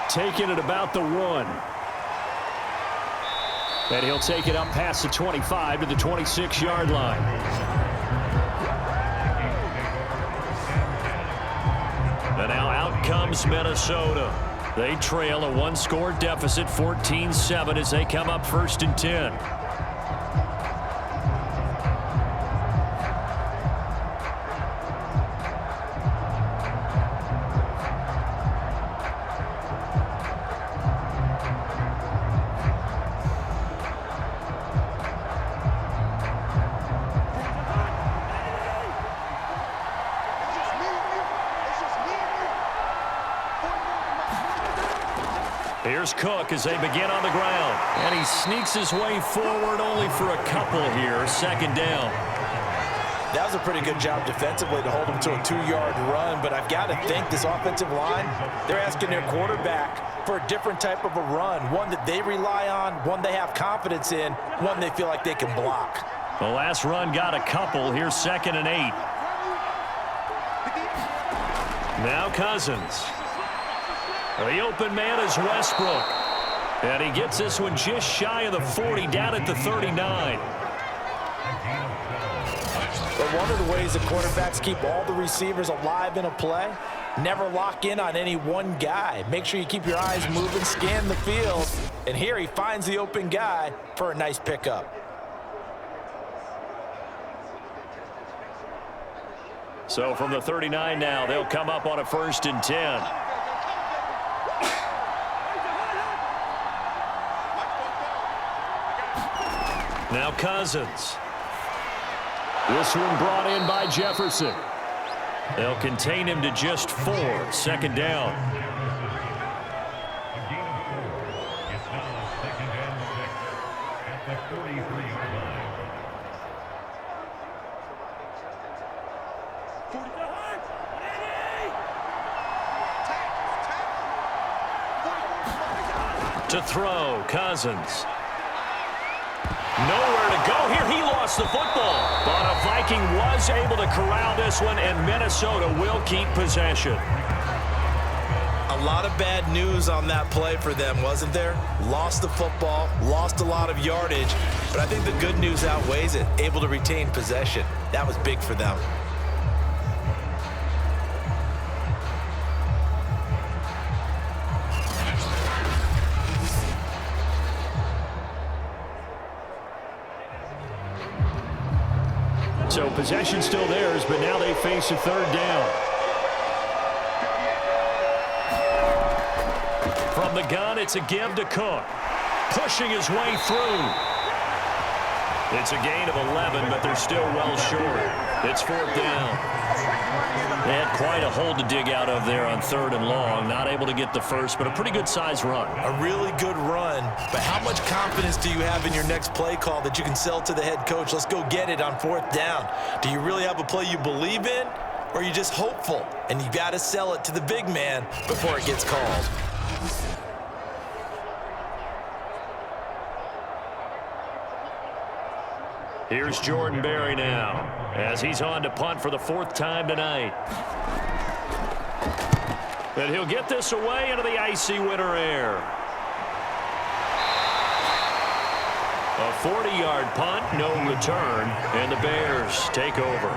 Taking it about the 1. And he'll take it up past the 25 to the 26-yard line. And now out comes Minnesota. They trail a 1-score deficit, 14-7, as they come up 1st and 10. Here's Cook as they begin on the ground. And he sneaks his way forward only for a couple here. 2nd down. That was a pretty good job defensively to hold him to a 2-yard run, but I've got to think this offensive line, they're asking their quarterback for a different type of a run, one that they rely on, one they have confidence in, one they feel like they can block. The last run got a couple. Here's 2nd and 8. Now Cousins. The open man is Westbrook. And he gets this one just shy of the 40, down at the 39. But one of the ways the quarterbacks keep all the receivers alive in a play, never lock in on any one guy. Make sure you keep your eyes moving, scan the field. And here he finds the open guy for a nice pickup. So from the 39 now, they'll come up on a 1st and 10. Now Cousins. This one brought in by Jefferson. They'll contain him to just 4. 2nd down. To throw, Cousins. Nowhere to go here. He lost the football. But a Viking was able to corral this one, and Minnesota will keep possession. A lot of bad news on that play for them, wasn't there? Lost the football, lost a lot of yardage, but I think the good news outweighs it. Able to retain possession. That was big for them. So possession still theirs, but now they face a 3rd down. From the gun, it's a give to Cook. Pushing his way through. It's a gain of 11, but they're still well short. It's 4th down. They had quite a hole to dig out of there on 3rd and long. Not able to get the first, but a pretty good-sized run. A really good run, but how much confidence do you have in your next play call that you can sell to the head coach? Let's go get it on 4th down. Do you really have a play you believe in, or are you just hopeful? And you got to sell it to the big man before it gets called. Here's Jordan Berry now, as he's on to punt for the 4th time tonight. And he'll get this away into the icy winter air. A 40-yard punt, no return, and the Bears take over.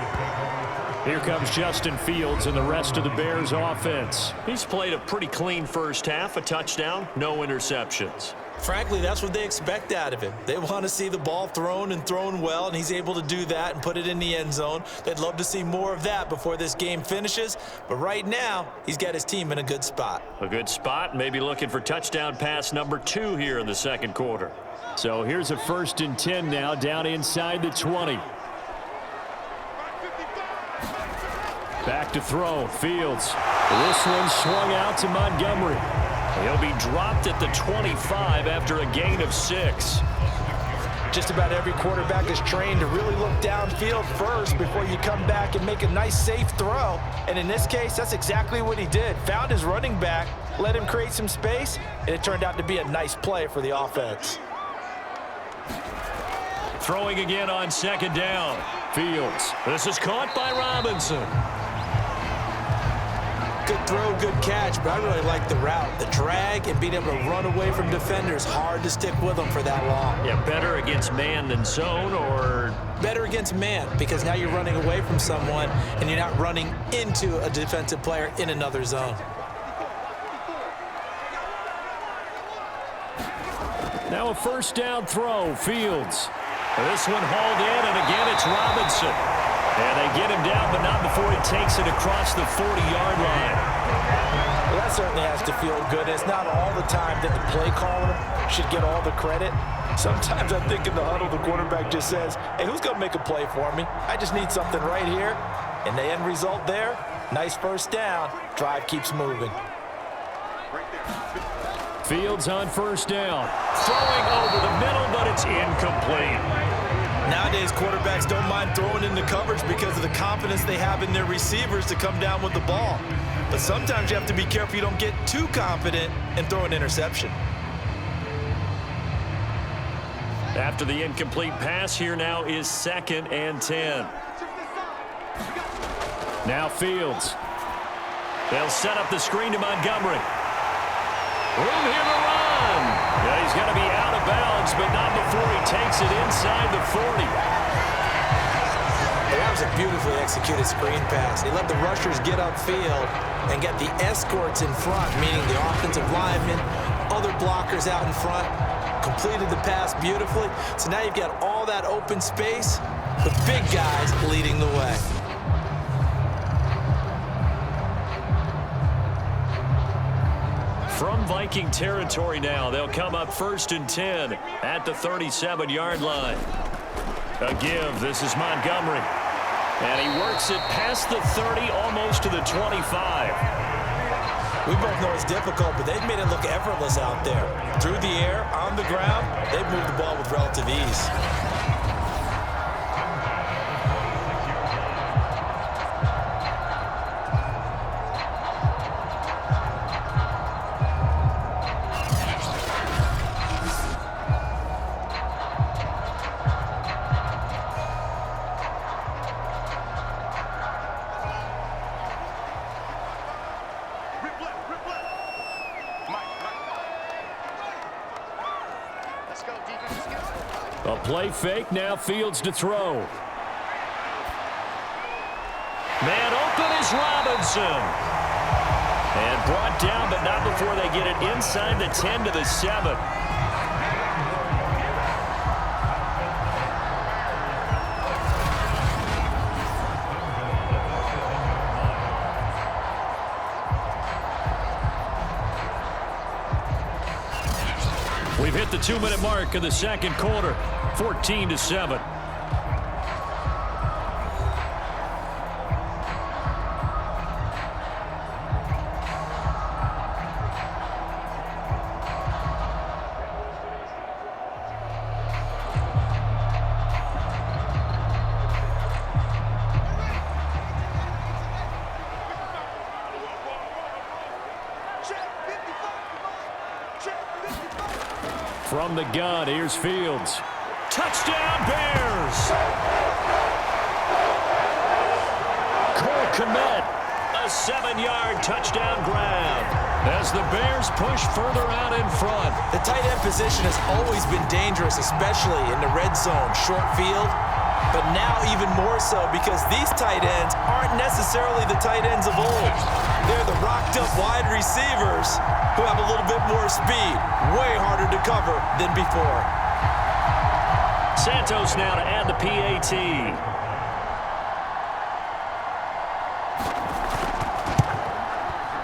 Here comes Justin Fields and the rest of the Bears offense. He's played a pretty clean first half, a touchdown, no interceptions. Frankly, that's what they expect out of him. They want to see the ball thrown and thrown well, and he's able to do that and put it in the end zone. They'd love to see more of that before this game finishes, but right now, he's got his team in a good spot. A good spot, maybe looking for touchdown pass number 2 here in the 2nd quarter. So here's a 1st and 10 now, down inside the 20. Back to throw, Fields. This one swung out to Montgomery. He'll be dropped at the 25 after a gain of 6. Just about every quarterback is trained to really look downfield first before you come back and make a nice, safe throw. And in this case, that's exactly what he did. Found his running back, let him create some space, and it turned out to be a nice play for the offense. Throwing again on second down. Fields. This is caught by Robinson. Good throw, good catch, but I really like the route. The drag and being able to run away from defenders, hard to stick with them for that long. Yeah, better against man than zone, or? Better against man, because now you're running away from someone and you're not running into a defensive player in another zone. Now a first down throw, Fields. This one hauled in, and again it's Robinson. And they get him down, but not before he takes it across the 40-yard line. Well, that certainly has to feel good. It's not all the time that the play caller should get all the credit. Sometimes I think in the huddle, the quarterback just says, hey, who's going to make a play for me? I just need something right here. And the end result there, nice first down. Drive keeps moving. Fields on first down. Throwing over the middle, but it's incomplete. Nowadays, quarterbacks don't mind throwing into coverage because of the confidence they have in their receivers to come down with the ball. But sometimes you have to be careful you don't get too confident and throw an interception. After the incomplete pass, here now is 2nd and 10. Now Fields. They'll set up the screen to Montgomery. Room here to run. Yeah, he's going to be out of bounds, but not before he takes it inside the 40. That was a beautifully executed screen pass. He let the rushers get upfield and get the escorts in front, meaning the offensive linemen, other blockers out in front, completed the pass beautifully. So now you've got all that open space with big guys leading the way. From Viking territory now, they'll come up 1st and 10 at the 37-yard line. A give. This is Montgomery. And he works it past the 30, almost to the 25. We both know it's difficult, but they've made it look effortless out there. Through the air, on the ground, they've moved the ball with relative ease. A play fake, now Fields to throw. Man open is Robinson. And brought down, but not before they get it inside the 10 to the 7. We've hit the 2-minute mark of the second quarter, 14-7. From the gun, here's Fields. Touchdown, Bears! Cole Kmet, a 7-yard touchdown grab as the Bears push further out in front. The tight end position has always been dangerous, especially in the red zone, short field. But now even more so because these tight ends aren't necessarily the tight ends of old. They're the rocked-up wide receivers who have a little bit more speed, way harder to cover than before. Santos now to add the PAT.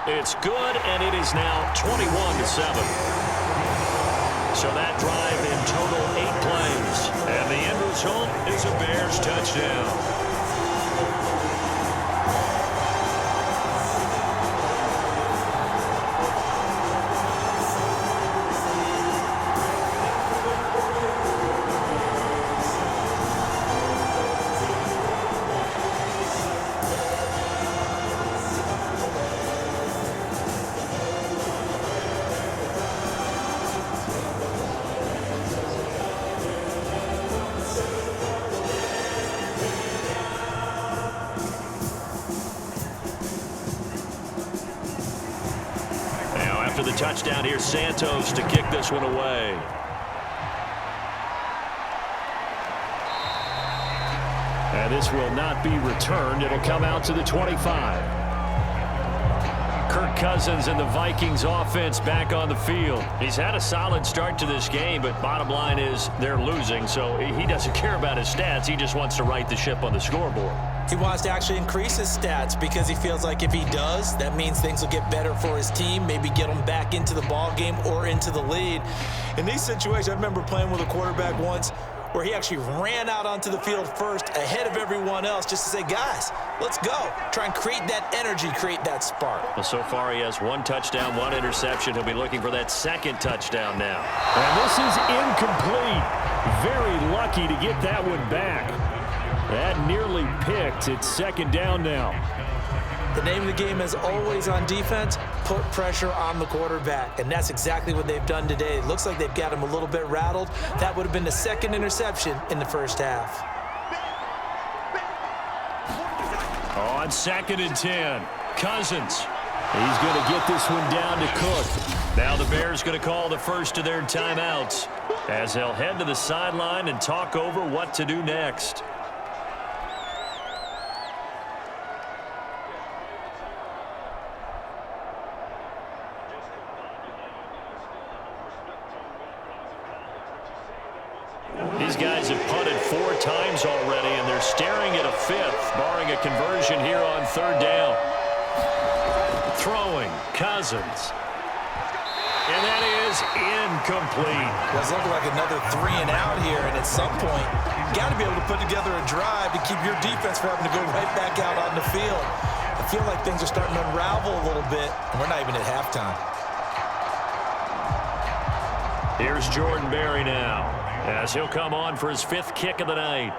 It's good, and it is now 21-7. So that drive in total 8 plays, and the end result is a Bears touchdown. touchdown. Here's Santos to kick this one away. And this will not be returned. It'll come out to the 25. Kirk Cousins and the Vikings offense back on the field. He's had a solid start to this game, but bottom line is they're losing, so he doesn't care about his stats. He just wants to right the ship on the scoreboard. He wants to actually increase his stats because he feels like if he does, that means things will get better for his team, maybe get them back into the ball game or into the lead. In these situations, I remember playing with a quarterback once where he actually ran out onto the field first ahead of everyone else just to say, guys, let's go. Try and create that energy, create that spark. Well, so far he has 1 touchdown, 1 interception. He'll be looking for that 2nd touchdown now. And this is incomplete. Very lucky to get that one back. That nearly picked. It's 2nd down now. The name of the game is always on defense, put pressure on the quarterback, and that's exactly what they've done today. It looks like they've got him a little bit rattled. That would have been the 2nd interception in the first half. On 2nd and 10, Cousins. He's going to get this one down to Cook. Now the Bears going to call the first of their timeouts as they'll head to the sideline and talk over what to do next. These guys have punted 4 times already, and they're staring at a 5th, barring a conversion here on 3rd down. Throwing, Cousins. And that is incomplete. Well, it's looking like another 3 and out here, and at some point, you got to be able to put together a drive to keep your defense from having to go right back out on the field. I feel like things are starting to unravel a little bit, and we're not even at halftime. Here's Jordan Berry now, as he'll come on for his 5th kick of the night.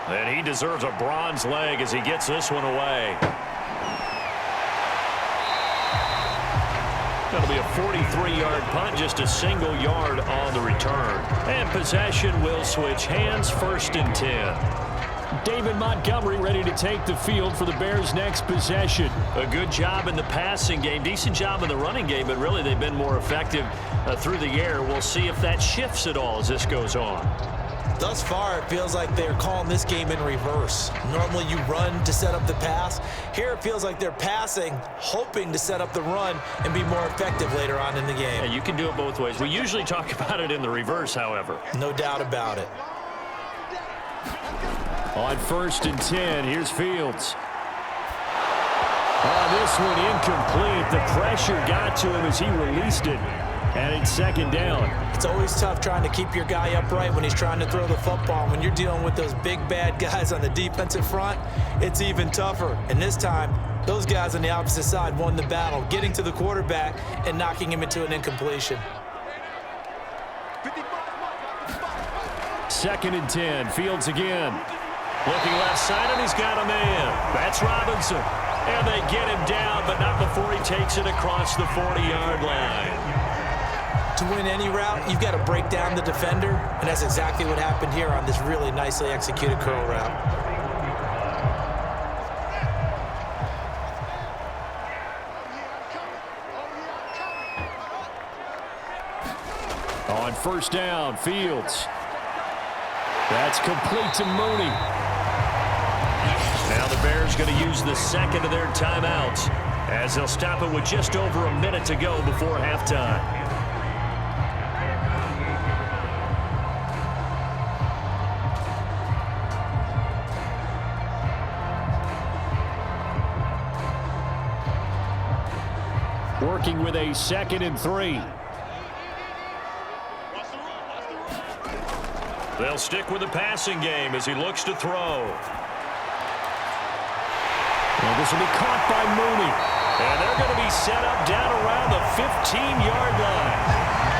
And he deserves a bronze leg as he gets this one away. That'll be a 43-yard punt, just a single yard on the return. And possession will switch hands, 1st and 10. David Montgomery ready to take the field for the Bears' next possession. A good job in the passing game, decent job in the running game, but really they've been more effective through the air. We'll see if that shifts at all as this goes on. Thus far, it feels like they're calling this game in reverse. Normally you run to set up the pass. Here it feels like they're passing, hoping to set up the run and be more effective later on in the game. Yeah, you can do it both ways. We usually talk about it in the reverse, however. No doubt about it. On 1st and 10, here's Fields. This one incomplete. The pressure got to him as he released it. And it's 2nd down. It's always tough trying to keep your guy upright when he's trying to throw the football. When you're dealing with those big, bad guys on the defensive front, it's even tougher. And this time, those guys on the opposite side won the battle, getting to the quarterback and knocking him into an incompletion. 2nd and 10, Fields again. Looking left side, and he's got a man. That's Robinson. And they get him down, but not before he takes it across the 40-yard line. To win any route, you've got to break down the defender, and that's exactly what happened here on this really nicely executed curl route. On 1st down, Fields. That's complete to Mooney. Now the Bears going to use the 2nd of their timeouts as they'll stop it with just over a minute to go before halftime. Working with a 2nd and 3. They'll stick with the passing game as he looks to throw. And this will be caught by Mooney. And they're going to be set up down around the 15-yard line.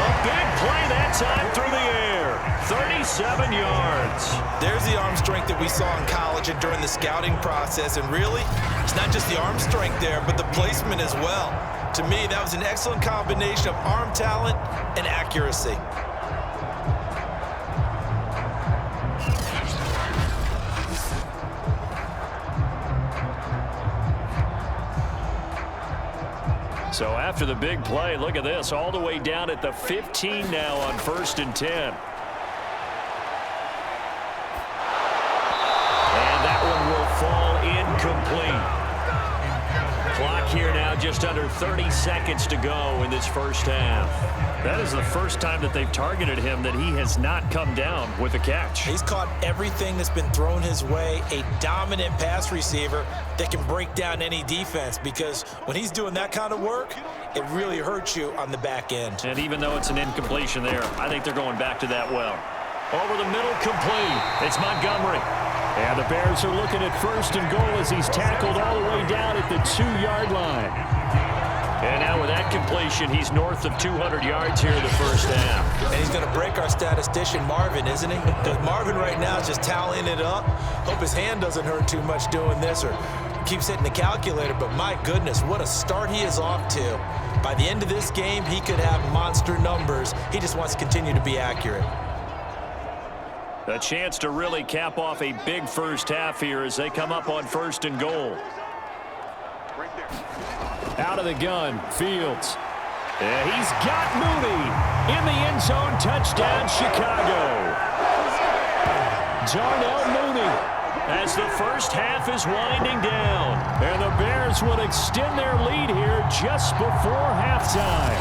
A big play that time through the air. 37 yards. There's the arm strength that we saw in college and during the scouting process. And really, it's not just the arm strength there, but the placement as well. To me, that was an excellent combination of arm talent and accuracy. So after the big play, look at this, all the way down at the 15 now on 1st and 10. And that one will fall incomplete. Clock here now just under 30 seconds to go in this first half. That is the first time that they've targeted him that he has not come down with a catch. He's caught everything that's been thrown his way, a dominant pass receiver that can break down any defense, because when he's doing that kind of work, it really hurts you on the back end. And even though it's an incompletion there, I think they're going back to that well. Over the middle, complete. It's Montgomery. And the Bears are looking at 1st and goal as he's tackled all the way down at the 2-yard line. And now with that completion, he's north of 200 yards here in the first half. And he's going to break our statistician, Marvin, isn't he? Because Marvin right now is just tallying it up. Hope his hand doesn't hurt too much doing this or keeps hitting the calculator. But my goodness, what a start he is off to. By the end of this game, he could have monster numbers. He just wants to continue to be accurate. A chance to really cap off a big first half here as they come up on 1st and goal. Right there. Out of the gun, Fields. Yeah, he's got Mooney in the end zone. Touchdown, Chicago. Darnell Mooney. As the first half is winding down. And the Bears would extend their lead here just before halftime.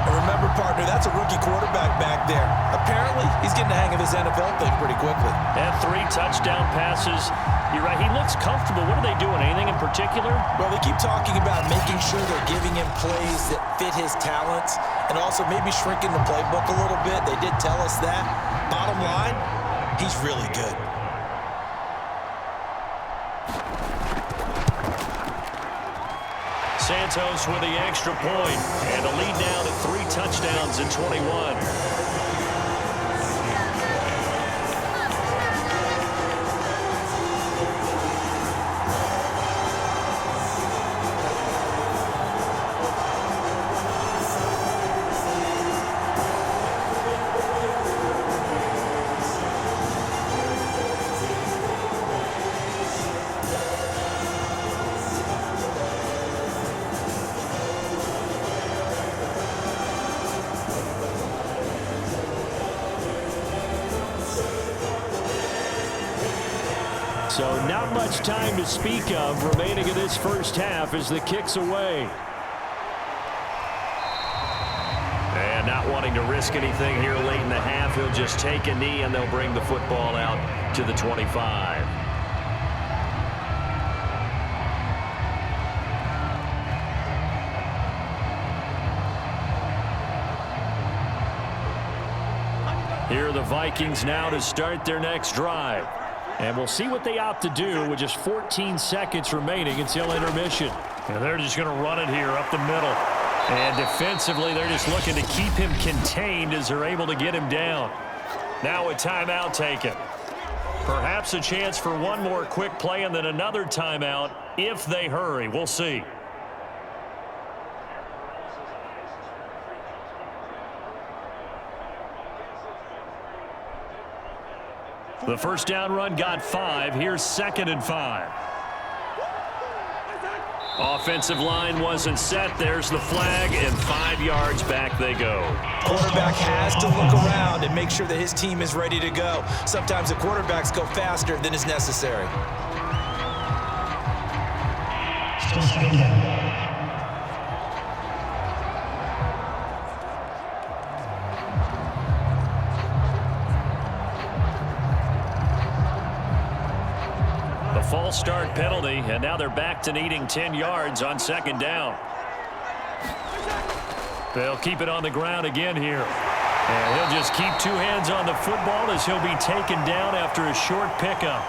And remember, partner, that's a rookie quarterback back there. Apparently, he's getting the hang of this NFL thing pretty quickly. And 3 touchdown passes. You're right, he looks comfortable. What are they doing? Anything in particular? Well, they keep talking about making sure they're giving him plays that fit his talents and also maybe shrinking the playbook a little bit. They did tell us that. Bottom line, he's really good. Santos with the extra point, and a lead now to 3 touchdowns in 21. So not much time to speak of remaining in this first half as the kick's away. And not wanting to risk anything here late in the half, he'll just take a knee and they'll bring the football out to the 25. Here are the Vikings now to start their next drive. And we'll see what they opt to do with just 14 seconds remaining until intermission. And they're just going to run it here up the middle. And defensively, they're just looking to keep him contained as they're able to get him down. Now a timeout taken. Perhaps a chance for one more quick play and then another timeout if they hurry. We'll see. The first down run got 5. Here's 2nd and 5. Offensive line wasn't set. There's the flag, and 5 yards back they go. Quarterback has to look around and make sure that his team is ready to go. Sometimes the quarterbacks go faster than is necessary. Still 2nd down. False start penalty, and now they're back to needing 10 yards on 2nd down. They'll keep it on the ground again here. And he'll just keep 2 hands on the football as he'll be taken down after a short pickup.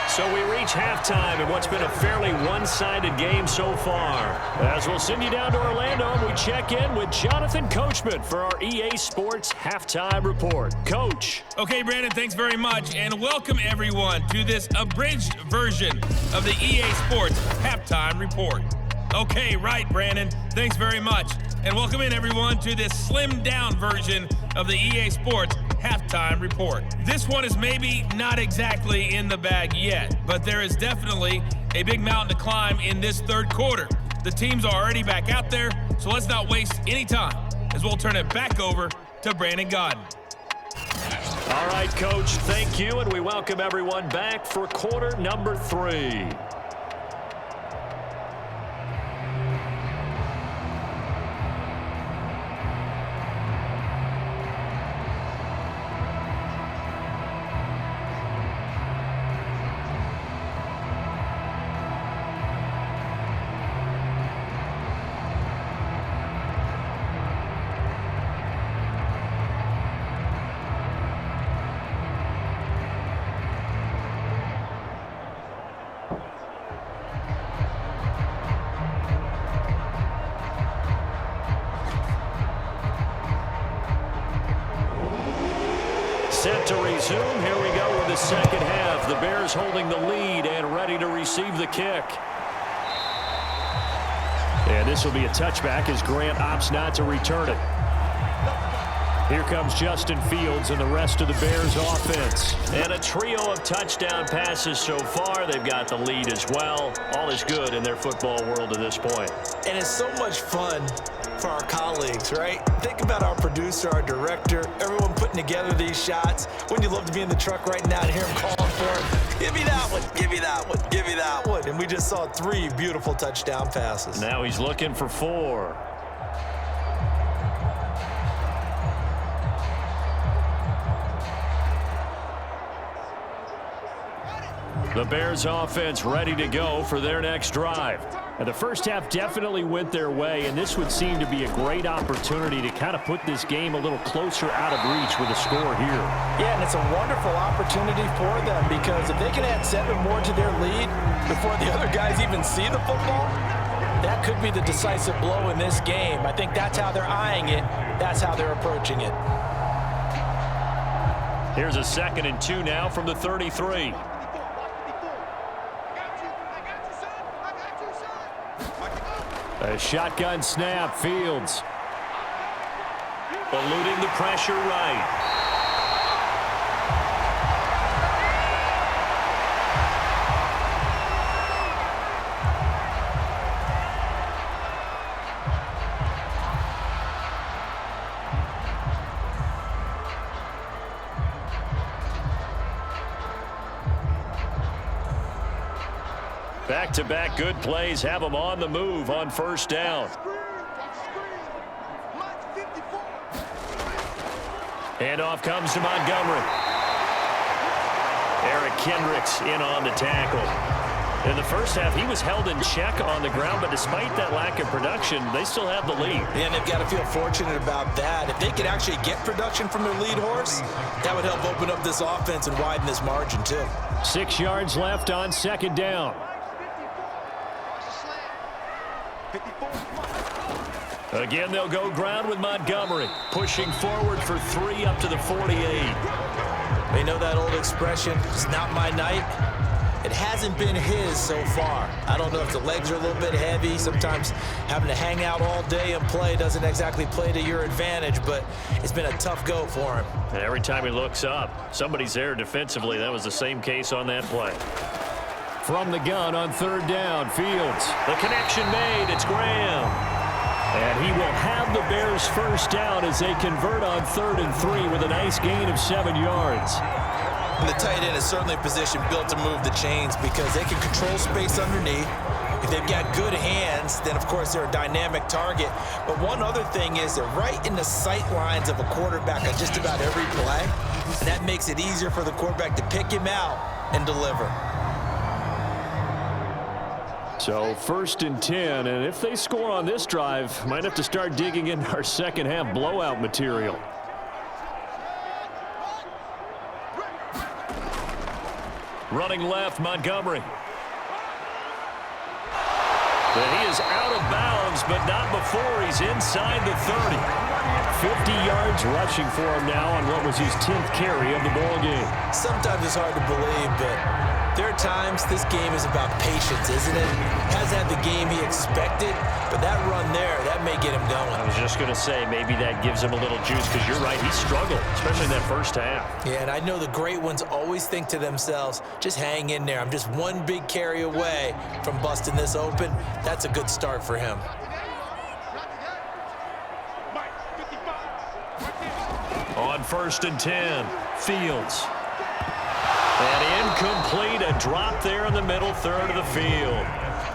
So we reach halftime in what's been a fairly one-sided game so far. As we'll send you down to Orlando, and we check in with Jonathan Coachman for our EA Sports Halftime Report. Coach. Okay, Brandon, thanks very much, and welcome everyone to this abridged version of the EA Sports Halftime Report. Okay, right, Brandon, thanks very much, and welcome in everyone to this slimmed-down version of the EA Sports Halftime Report. This one is maybe not exactly in the bag yet, but there is definitely a big mountain to climb in this third quarter. The teams are already back out there, so let's not waste any time as we'll turn it back over to Brandon Gaudin. All right, Coach, thank you, and we welcome everyone back for quarter number 3. Set to resume. Here we go with the second half. The Bears holding the lead and ready to receive the kick. And this will be a touchback as Grant opts not to return it. Here comes Justin Fields and the rest of the Bears offense. And a trio of touchdown passes so far. They've got the lead as well. All is good in their football world at this point. And it's so much fun for our colleagues, right? Think about our producer, our director, everyone putting together these shots. Wouldn't you love to be in the truck right now and hear him calling for it? Give me that one, give me that one, give me that one. And we just saw 3 beautiful touchdown passes. Now he's looking for 4. The Bears offense ready to go for their next drive. And the first half definitely went their way, and this would seem to be a great opportunity to kind of put this game a little closer out of reach with a score here. Yeah, and it's a wonderful opportunity for them because if they can add 7 more to their lead before the other guys even see the football, that could be the decisive blow in this game. I think that's how they're eyeing it. That's how they're approaching it. Here's a 2nd and 2 now from the 33. A shotgun snap, Fields. Eluding the pressure right. Back-to-back good plays have them on the move on first down. Handoff comes to Montgomery. Eric Kendricks in on the tackle. In the first half, he was held in check on the ground, but despite that lack of production, they still have the lead. And they've got to feel fortunate about that. If they could actually get production from their lead horse, that would help open up this offense and widen this margin too. 6 yards left on 2nd down. Again, they'll go ground with Montgomery, pushing forward for 3 up to the 48. They know that old expression, it's not my night. It hasn't been his so far. I don't know if the legs are a little bit heavy. Sometimes having to hang out all day and play doesn't exactly play to your advantage, but it's been a tough go for him. And every time he looks up, somebody's there defensively. That was the same case on that play. From the gun on 3rd down, Fields. The connection made. It's Graham. And he will have the Bears first down as they convert on 3rd and 3 with a nice gain of 7 yards. And the tight end is certainly a position built to move the chains because they can control space underneath. If they've got good hands, then of course they're a dynamic target. But one other thing is they're right in the sight lines of a quarterback on just about every play. And that makes it easier for the quarterback to pick him out and deliver. So 1st and 10, and if they score on this drive, might have to start digging into our second half blowout material. Running left, Montgomery. But he is out of bounds, but not before he's inside the 30. 50 yards rushing for him now on what was his 10th carry of the ball game. Sometimes it's hard to believe, but There are times this game is about patience, isn't it? Hasn't had the game he expected, but that run there, that may get him going. I was just going to say, maybe that gives him a little juice, because you're right, he struggled, especially in that first half. Yeah, and I know the great ones always think to themselves, just hang in there. I'm just one big carry away from busting this open. That's a good start for him. On 1st and 10, Fields. And incomplete, a drop there in the middle third of the field.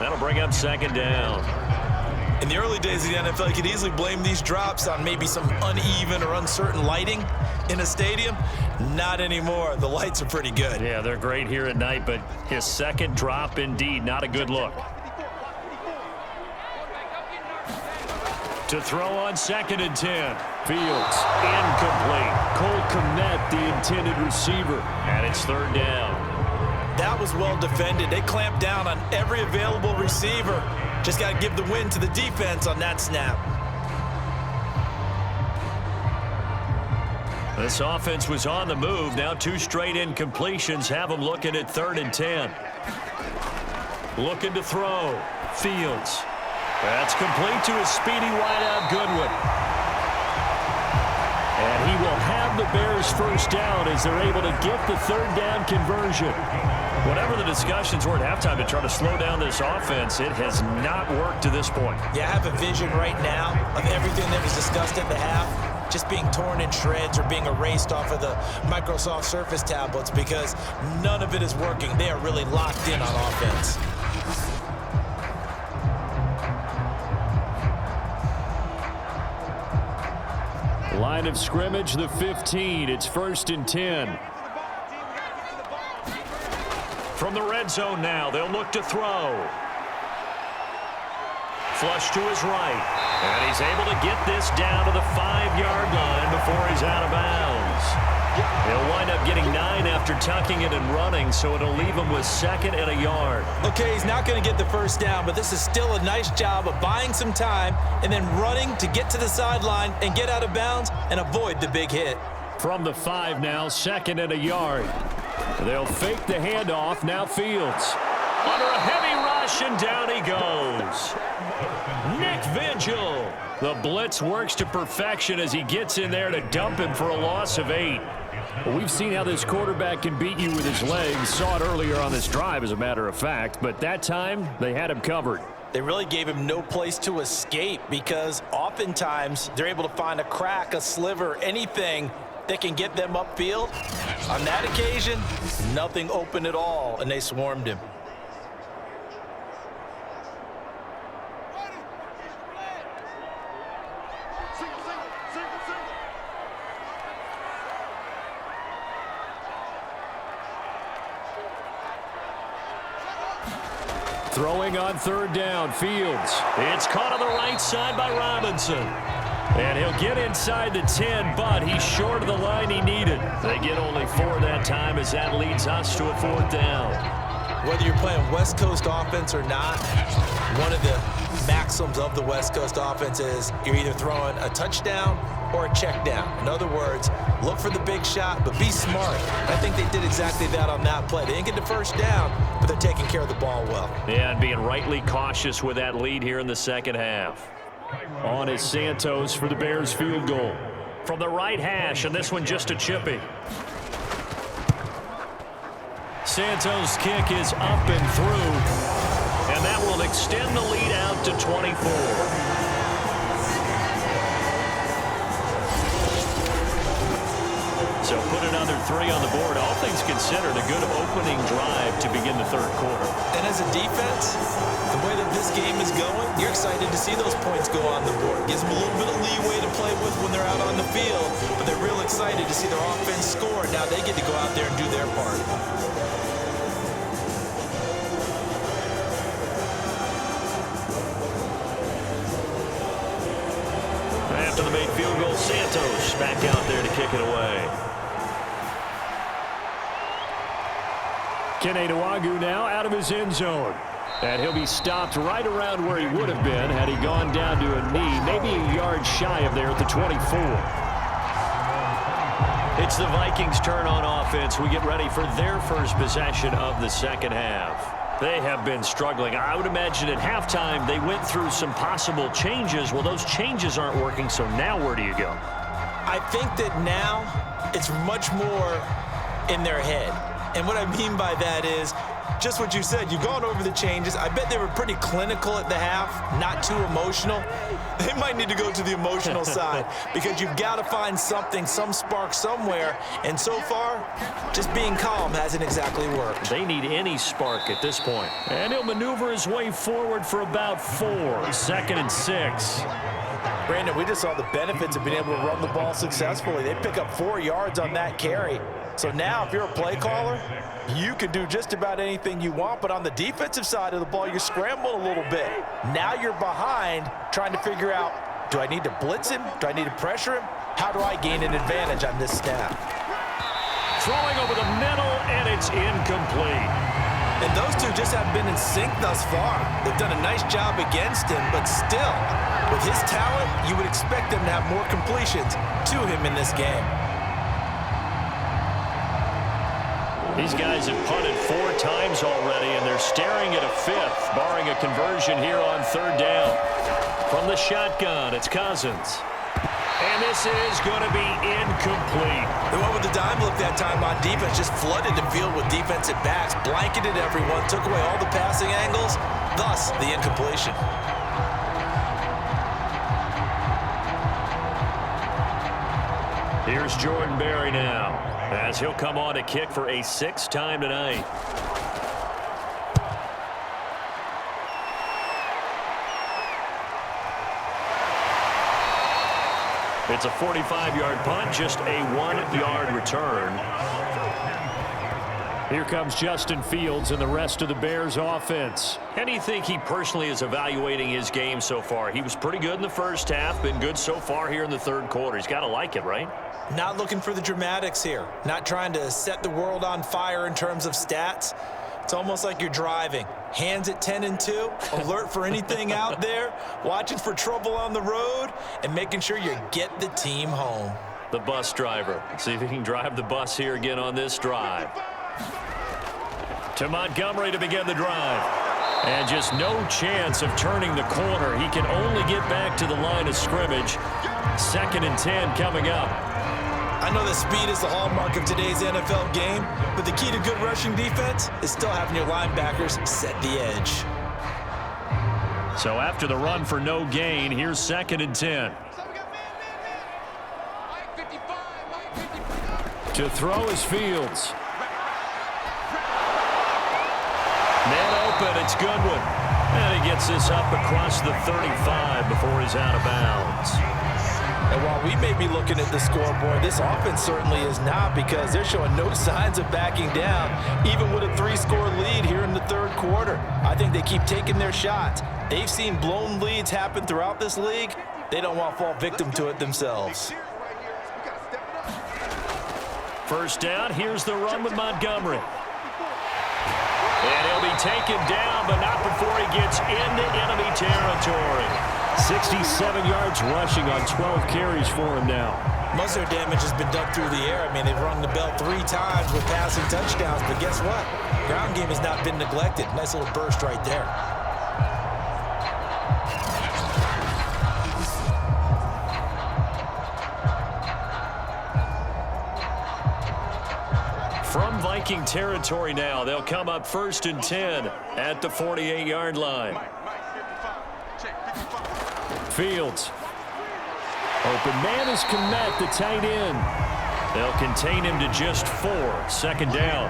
That'll bring up 2nd down. In the early days of the NFL, you could easily blame these drops on maybe some uneven or uncertain lighting in a stadium. Not anymore. The lights are pretty good. Yeah, they're great here at night, but his 2nd drop, indeed, not a good look. To throw on 2nd and 10. Fields, incomplete. Cole Kmet, the intended receiver. And it's 3rd down. That was well defended. They clamped down on every available receiver. Just got to give the win to the defense on that snap. This offense was on the move. Now 2 straight incompletions have them looking at 3rd and 10. Looking to throw. Fields. That's complete to his speedy wideout, Goodwin. And he will have the Bears first down as they're able to get the 3rd down conversion. Whatever the discussions were at halftime to try to slow down this offense, it has not worked to this point. Yeah, I have a vision right now of everything that was discussed at the half just being torn in shreds or being erased off of the Microsoft Surface tablets because none of it is working. They are really locked in on offense. Line of scrimmage, the 15. It's 1st and 10. From the red zone now, they'll look to throw. Flush to his right. And he's able to get this down to the 5-yard line before he's out of bounds. He'll wind up getting 9 after tucking it and running, so it'll leave him with 2nd and a yard. Okay, he's not going to get the first down, but this is still a nice job of buying some time and then running to get to the sideline and get out of bounds and avoid the big hit. From the 5 now, 2nd and a yard. They'll fake the handoff. Now Fields. Under a heavy rush, and down he goes. Nick Vigil. The blitz works to perfection as he gets in there to dump him for a loss of 8. Well, we've seen how this quarterback can beat you with his legs. Saw it earlier on this drive, as a matter of fact. But that time, they had him covered. They really gave him no place to escape because oftentimes they're able to find a crack, a sliver, anything that can get them upfield. On that occasion, nothing open at all, and they swarmed him. Throwing on 3rd down, Fields. It's caught on the right side by Robinson. And he'll get inside the 10, but he's short of the line he needed. They get only 4 that time as that leads us to a 4th down. Whether you're playing West Coast offense or not, one of the maxims of the West Coast offense is you're either throwing a touchdown or a check down. In other words, look for the big shot, but be smart. I think they did exactly that on that play. They didn't get the first down, but they're taking care of the ball well. Yeah, and being rightly cautious with that lead here in the 2nd half. On is Santos for the Bears field goal. From the right hash, and this one just a chippy. Santos' kick is up and through. And that will extend the lead out to 24. So put another 3 on the board. All things considered, a good opening drive to begin the 3rd quarter. And as a defense, the way that this game is going, you're excited to see those points go on the board. Gives them a little bit of leeway to play with when they're out on the field, but they're real excited to see their offense score. Now they get to go out there and do their part. After the made field goal, Santos back out there to kick it away. Kene Nwangwu now out of his end zone. And he'll be stopped right around where he would have been had he gone down to a knee, maybe a yard shy of there at the 24. It's the Vikings' turn on offense. We get ready for their first possession of the second half. They have been struggling. I would imagine at halftime they went through some possible changes. Well, those changes aren't working, so now where do you go? I think that now it's much more in their head. And what I mean by that is just what you said. You've gone over the changes. I bet they were pretty clinical at the half, not too emotional. They might need to go to the emotional side because you've got to find something, some spark somewhere. And so far, just being calm hasn't exactly worked. They need any spark at this point. And he'll maneuver his way forward for about 4. 2nd and 6. Brandon, we just saw the benefits of being able to run the ball successfully. They pick up 4 yards on that carry. So now if you're a play caller, you can do just about anything you want, but on the defensive side of the ball, you're scrambling a little bit. Now you're behind trying to figure out, do I need to blitz him? Do I need to pressure him? How do I gain an advantage on this snap? Throwing over the middle, and it's incomplete. And those two just haven't been in sync thus far. They've done a nice job against him, but still, with his talent, you would expect them to have more completions to him in this game. These guys have punted 4 times already, and they're staring at a 5th, barring a conversion here on 3rd down. From the shotgun, it's Cousins. And this is going to be incomplete. The one with the dime look that time on defense just flooded the field with defensive backs, blanketed everyone, took away all the passing angles, thus the incompletion. Here's Jordan Berry now, as he'll come on to kick for a 6th time tonight. It's a 45-yard punt, just a 1-yard return. Here comes Justin Fields and the rest of the Bears offense. How do you think he personally is evaluating his game so far? He was pretty good in the first half, been good so far here in the 3rd quarter. He's got to like it, right? Not looking for the dramatics here. Not trying to set the world on fire in terms of stats. It's almost like you're driving. Hands at 10 and 2, alert for anything out there, watching for trouble on the road, and making sure you get the team home. The bus driver. See if he can drive the bus here again on this drive. To Montgomery to begin the drive. And just no chance of turning the corner. He can only get back to the line of scrimmage. 2nd and 10 coming up. I know that speed is the hallmark of today's NFL game, but the key to good rushing defense is still having your linebackers set the edge. So after the run for no gain, here's 2nd and 10. To throw is Fields. Man open, it's Goodwin. And he gets this up across the 35 before he's out of bounds. And while we may be looking at the scoreboard, this offense certainly is not, because they're showing no signs of backing down, even with a 3-score lead here in the 3rd quarter. I think they keep taking their shots. They've seen blown leads happen throughout this league. They don't want to fall victim to it themselves. First down, here's the run with Montgomery. And he'll be taken down, but not before he gets into enemy territory. 67 yards rushing on 12 carries for him now. Most of their damage has been done through the air. I mean, they've rung the bell 3 times with passing touchdowns, but guess what? Ground game has not been neglected. Nice little burst right there. From Viking territory now, they'll come up 1st and 10 at the 48-yard line. Fields. Open man is Komet, the tight end. They'll contain him to just 4. 2nd down.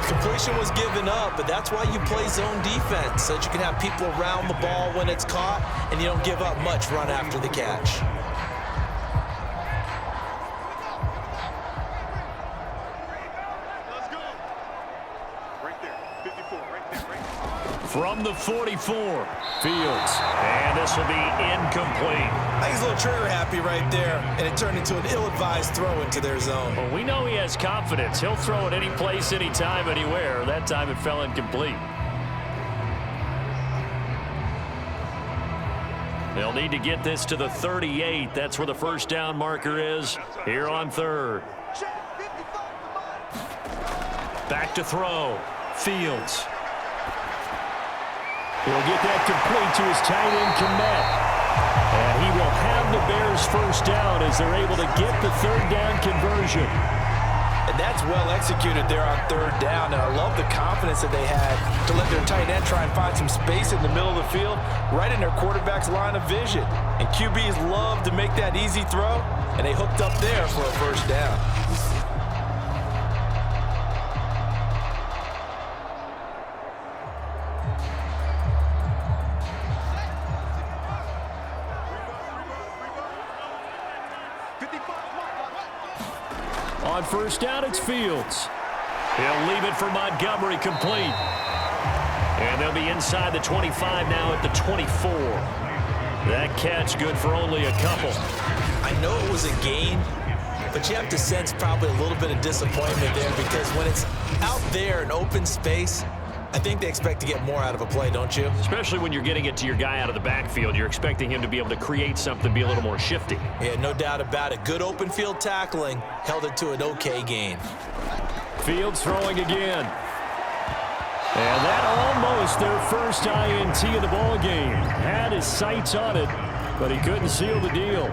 Completion was given up, but that's why you play zone defense, so that you can have people around the ball when it's caught, and you don't give up much run after the catch. From the 44, Fields. And this will be incomplete. I think he's a little trigger happy right there, and it turned into an ill-advised throw into their zone. Well, we know he has confidence. He'll throw it any place, anytime, anywhere. That time it fell incomplete. They'll need to get this to the 38. That's where the first down marker is here on 3rd. Back to throw. Fields. He'll get that complete to his tight end, Kmet. And he will have the Bears first down as they're able to get the third down conversion. And that's well executed there on third down. And I love the confidence that they had to let their tight end try and find some space in the middle of the field, right in their quarterback's line of vision. And QBs love to make that easy throw, and they hooked up there for a first down. On first down, it's Fields. He'll leave it for Montgomery, complete. And they'll be inside the 25 now at the 24. That catch good for only a couple. I know it was a gain, but you have to sense probably a little bit of disappointment there, because when it's out there in open space, I think they expect to get more out of a play, don't you? Especially when you're getting it to your guy out of the backfield. You're expecting him to be able to create something, be a little more shifty. Yeah, no doubt about it. Good open field tackling held it to an okay gain. Fields throwing again. And that almost their first INT of the ball game. Had his sights on it, but he couldn't seal the deal.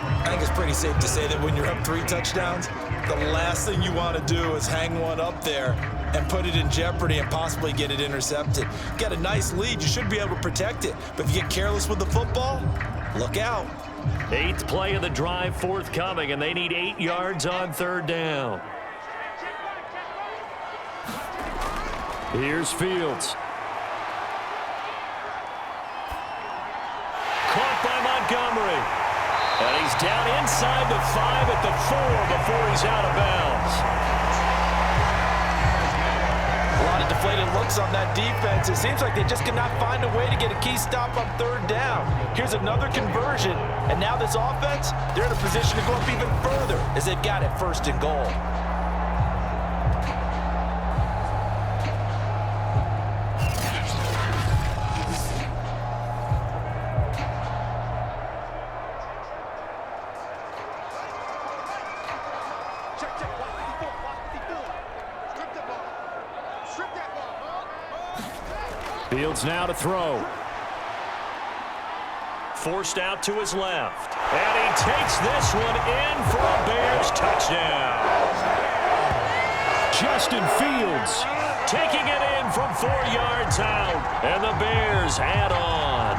I think it's pretty safe to say that when you're up 3 touchdowns, the last thing you want to do is hang one up there and put it in jeopardy and possibly get it intercepted. Got a nice lead. You should be able to protect it. But if you get careless with the football, look out. 8th play of the drive forthcoming, and they need 8 yards on third down. Here's Fields. Caught by Montgomery. And he's down inside the 5 at the 4 before he's out of bounds. A lot of deflated looks on that defense. It seems like they just cannot find a way to get a key stop on third down. Here's another conversion, and now this offense, they're in a position to go up even further as they've got it first and goal. Fields now to throw. Forced out to his left. And he takes this one in for a Bears touchdown. Justin Fields taking it in from 4 yards out. And the Bears add on.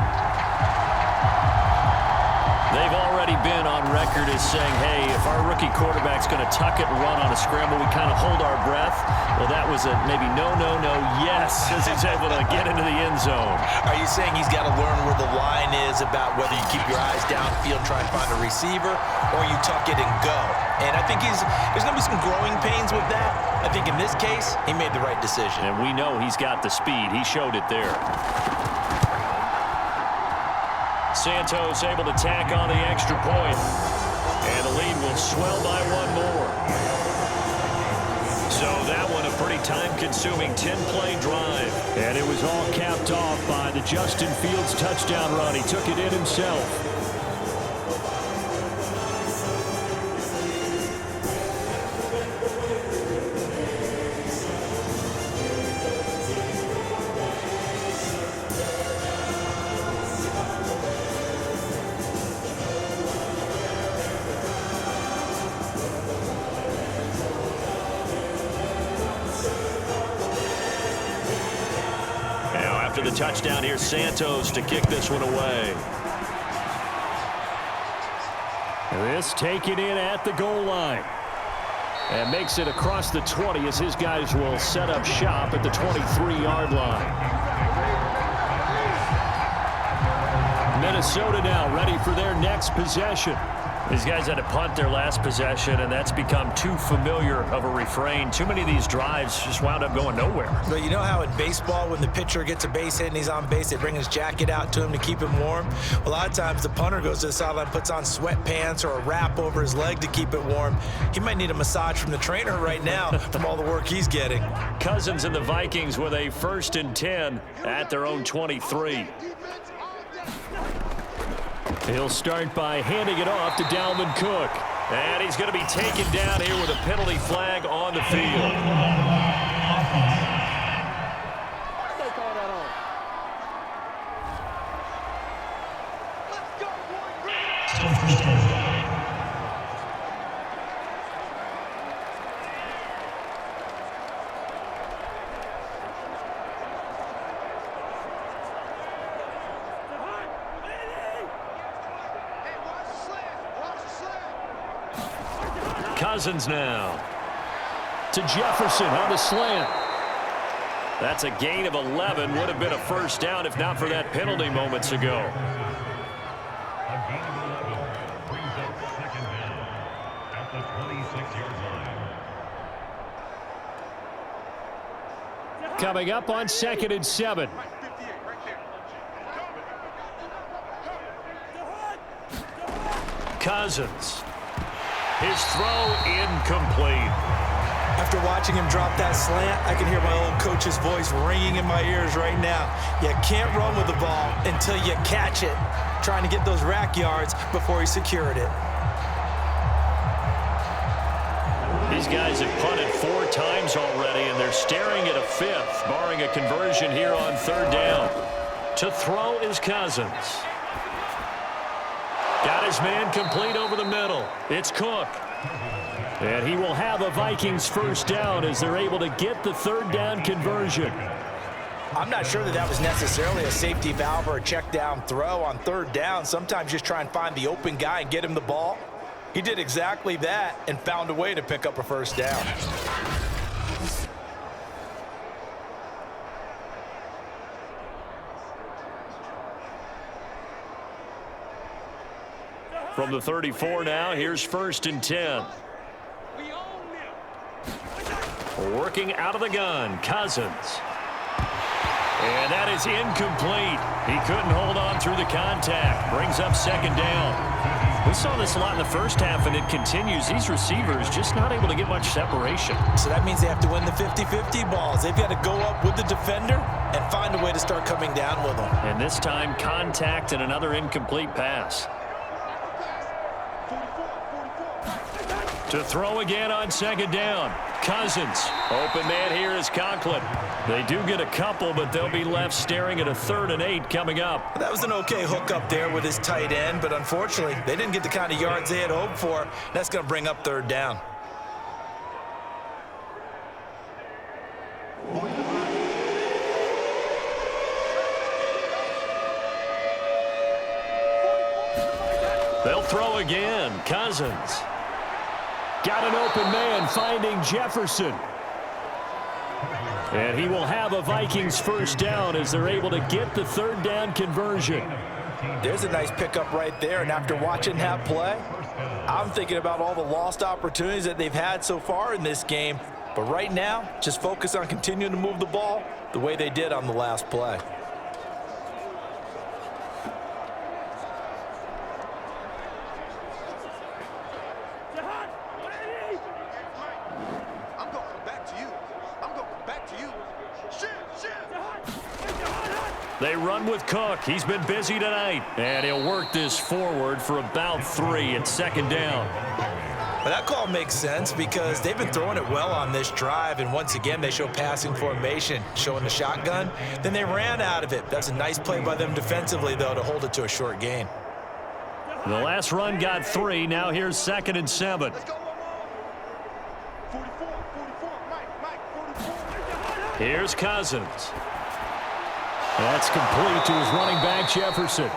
They've already been on record as saying, hey, if our rookie quarterback's going to tuck it and run on a scramble, we kind of hold our breath. Well, that was a maybe no, yes, as he's able to get into the end zone. Are you saying he's got to learn where the line is about whether you keep your eyes downfield, try and find a receiver, or you tuck it and go? And I think there's going to be some growing pains with that. I think in this case, he made the right decision. And we know he's got the speed. He showed it there. Santos able to tack on the extra point. And the lead will swell by 1 more. So that one a pretty time-consuming 10-play drive. And it was all capped off by the Justin Fields touchdown run. He took it in himself. The touchdown here, Santos to kick this one away. This taken in at the goal line. And makes it across the 20 as his guys will set up shop at the 23-yard line. Minnesota now ready for their next possession. These guys had to punt their last possession, and that's become too familiar of a refrain. Too many of these drives just wound up going nowhere. But you know how in baseball, when the pitcher gets a base hit and he's on base, they bring his jacket out to him to keep him warm? A lot of times the punter goes to the sideline, puts on sweatpants or a wrap over his leg to keep it warm. He might need a massage from the trainer right now from all the work he's getting. Cousins and the Vikings with a 1st and 10 at their own 23. He'll start by handing it off to Dalvin Cook. And he's going to be taken down here with a penalty flag on the field. Cousins now. To Jefferson on the slant. That's a gain of 11. Would have been a first down if not for that penalty moments ago. A gain of 11 brings up second down at the 26-yard line. Coming up on 2nd and 7. Cousins. His throw incomplete. After watching him drop that slant, I can hear my old coach's voice ringing in my ears right now. You can't run with the ball until you catch it. Trying to get those rack yards before he secured it. These guys have punted 4 times already, and they're staring at a 5th, barring a conversion here on 3rd down. To throw is Cousins. Got his man complete over the middle. It's Cook. And he will have a Vikings first down as they're able to get the 3rd down conversion. I'm not sure that was necessarily a safety valve or a check down throw on 3rd down. Sometimes just try and find the open guy and get him the ball. He did exactly that and found a way to pick up a first down. From the 34 now, here's 1st and 10. Working out of the gun, Cousins. And that is incomplete. He couldn't hold on through the contact. Brings up 2nd down. We saw this a lot in the first half, and it continues. These receivers just not able to get much separation. So that means they have to win the 50-50 balls. They've got to go up with the defender and find a way to start coming down with them. And this time, contact and another incomplete pass. To throw again on 2nd down. Cousins. Open man here is Conklin. They do get a couple, but they'll be left staring at a 3rd and 8 coming up. That was an okay hook up there with his tight end, but unfortunately, they didn't get the kind of yards they had hoped for. That's going to bring up 3rd down. They'll throw again. Cousins. Got an open man finding Jefferson. And he will have a Vikings first down as they're able to get the 3rd down conversion. There's a nice pickup right there, and after watching that play, I'm thinking about all the lost opportunities that they've had so far in this game. But right now, just focus on continuing to move the ball the way they did on the last play. They run with Cook. He's been busy tonight. And he'll work this forward for about 3 at 2nd down. Well, that call makes sense because they've been throwing it well on this drive, and once again they show passing formation, showing the shotgun. Then they ran out of it. That's a nice play by them defensively, though, to hold it to a short gain. The last run got 3. Now here's 2nd and 7. Here's Cousins. That's complete to his running back, Jefferson.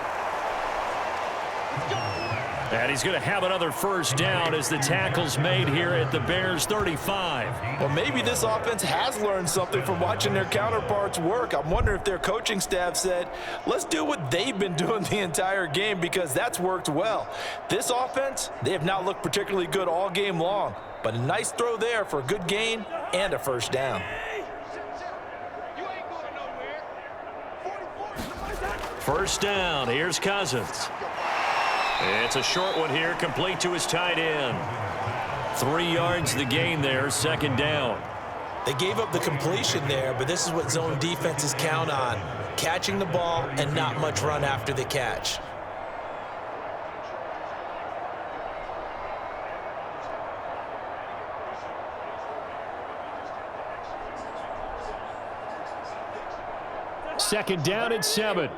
And he's going to have another first down as the tackle's made here at the Bears 35. Well, maybe this offense has learned something from watching their counterparts work. I'm wondering if their coaching staff said, let's do what they've been doing the entire game because that's worked well. This offense, they have not looked particularly good all game long, but a nice throw there for a good gain and a first down. First down, here's Cousins. It's a short one here, complete to his tight end. 3 yards the gain there, 2nd down. They gave up the completion there, but this is what zone defenses count on. Catching the ball and not much run after the catch. Second down and 7.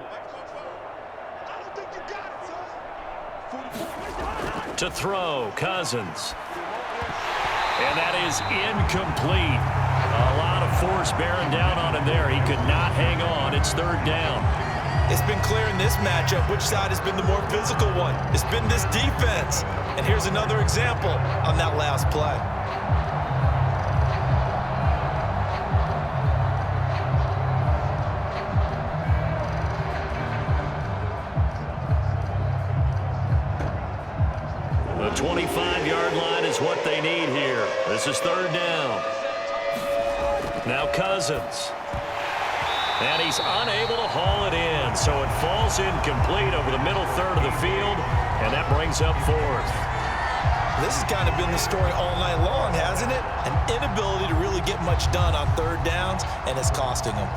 To throw, Cousins. And that is incomplete. A lot of force bearing down on him there. He could not hang on. It's 3rd down. It's been clear in this matchup which side has been the more physical one. It's been this defense. And here's another example on that last play. The 25-yard line is what they need here. This is third down. Now Cousins. And he's unable to haul it in, so it falls incomplete over the middle third of the field, and that brings up fourth. This has kind of been the story all night long, hasn't it? An inability to really get much done on third downs, and it's costing them.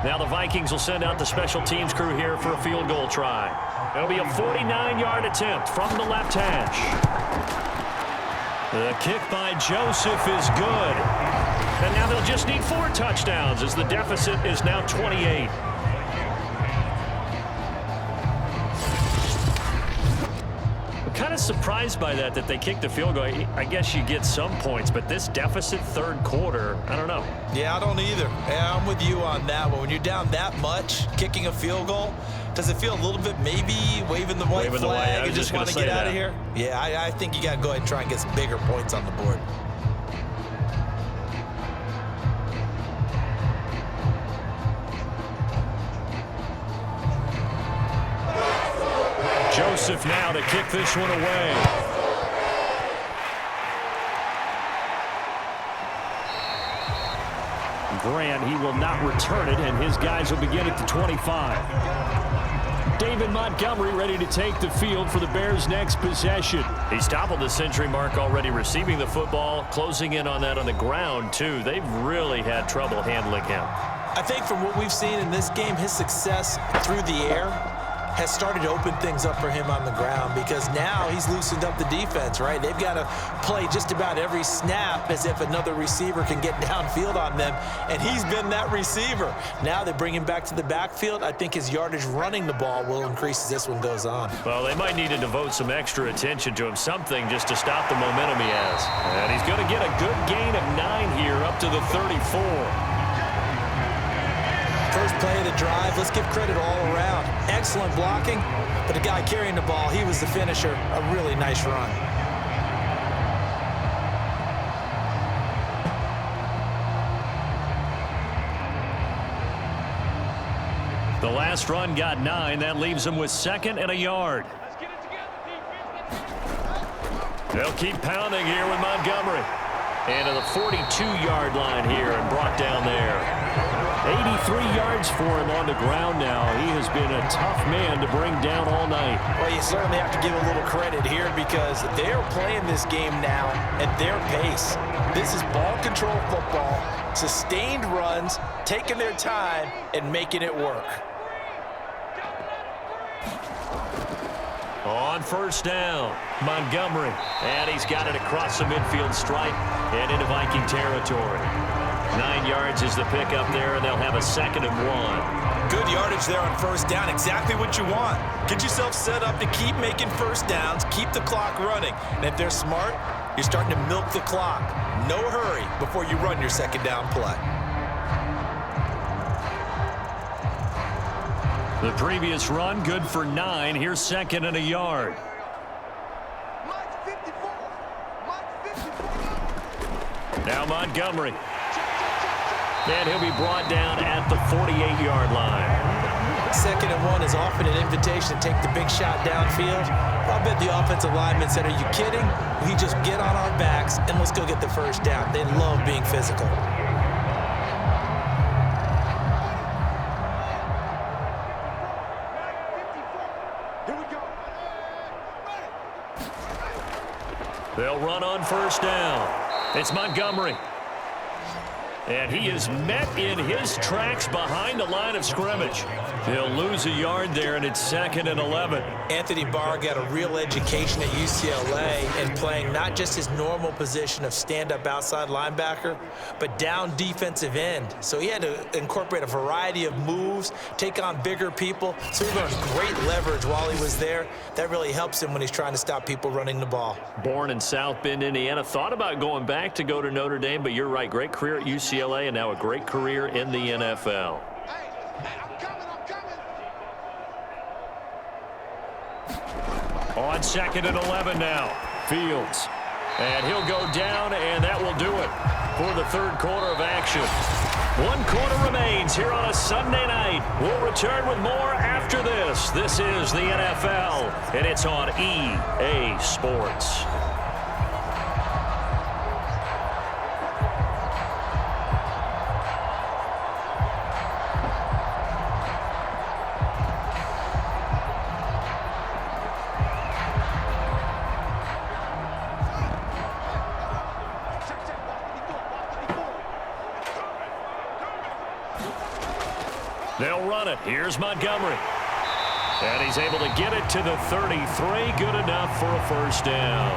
Now the Vikings will send out the special teams crew here for a field goal try. It'll be a 49-yard attempt from the left hash. The kick by Joseph is good. And now they'll just need 4 touchdowns as the deficit is now 28. I'm kind of surprised by that they kicked the field goal. I guess you get some points, but this deficit third quarter, I don't know. Yeah, I don't either. Yeah, I'm with you on that one. When you're down that much, kicking a field goal, does it feel a little bit maybe waving the white flag and just want to get out of here? Yeah, I think you got to go ahead and try and get some bigger points on the board. Joseph now to kick this one away. Grant, he will not return it, and his guys will begin at the 25. David Montgomery ready to take the field for the Bears' next possession. He's toppled the century mark already receiving the football, closing in on that on the ground, too. They've really had trouble handling him. I think from what we've seen in this game, his success through the air has started to open things up for him on the ground, because now he's loosened up the defense, right? They've got to play just about every snap as if another receiver can get downfield on them, and he's been that receiver. Now they bring him back to the backfield. I think his yardage running the ball will increase as this one goes on. Well, they might need to devote some extra attention to him, something just to stop the momentum he has. And he's going to get a good gain of 9 here up to the 34. First play of the drive, let's give credit all around. Excellent blocking, but the guy carrying the ball, he was the finisher. A really nice run. The last run got 9. That leaves him with 2nd and a yard. They'll keep pounding here with Montgomery. And to the 42-yard line here and brought down there. 83 yards for him on the ground now. He has been a tough man to bring down all night. Well, you certainly have to give a little credit here, because they're playing this game now at their pace. This is ball control football, sustained runs, taking their time and making it work. On first down, Montgomery. And he's got it across the midfield stripe and into Viking territory. 9 yards is the pickup there, and they'll have a 2nd and 1. Good yardage there on first down. Exactly what you want. Get yourself set up to keep making first downs, keep the clock running. And if they're smart, you're starting to milk the clock. No hurry before you run your 2nd down play. The previous run, good for 9. Here's 2nd and a yard. Now Montgomery. And he'll be brought down at the 48-yard line. 2nd and 1 is often an invitation to take the big shot downfield. I'll bet the offensive lineman said, are you kidding? We just get on our backs and let's go get the first down. They love being physical. They'll run on first down. It's Montgomery. And he is met in his tracks behind the line of scrimmage. He'll lose a yard there, and it's 2nd and 11. Anthony Barr got a real education at UCLA in playing not just his normal position of stand-up outside linebacker, but down defensive end. So he had to incorporate a variety of moves, take on bigger people. So he learned great leverage while he was there. That really helps him when he's trying to stop people running the ball. Born in South Bend, Indiana. Thought about going back to go to Notre Dame, but you're right. Great career at UCLA and now a great career in the NFL. On 2nd and 11 now. Fields. And he'll go down, and that will do it for the third quarter of action. 1 quarter remains here on a Sunday night. We'll return with more after this. This is the NFL, and it's on EA Sports. They'll run it. Here's Montgomery. And he's able to get it to the 33. Good enough for a first down.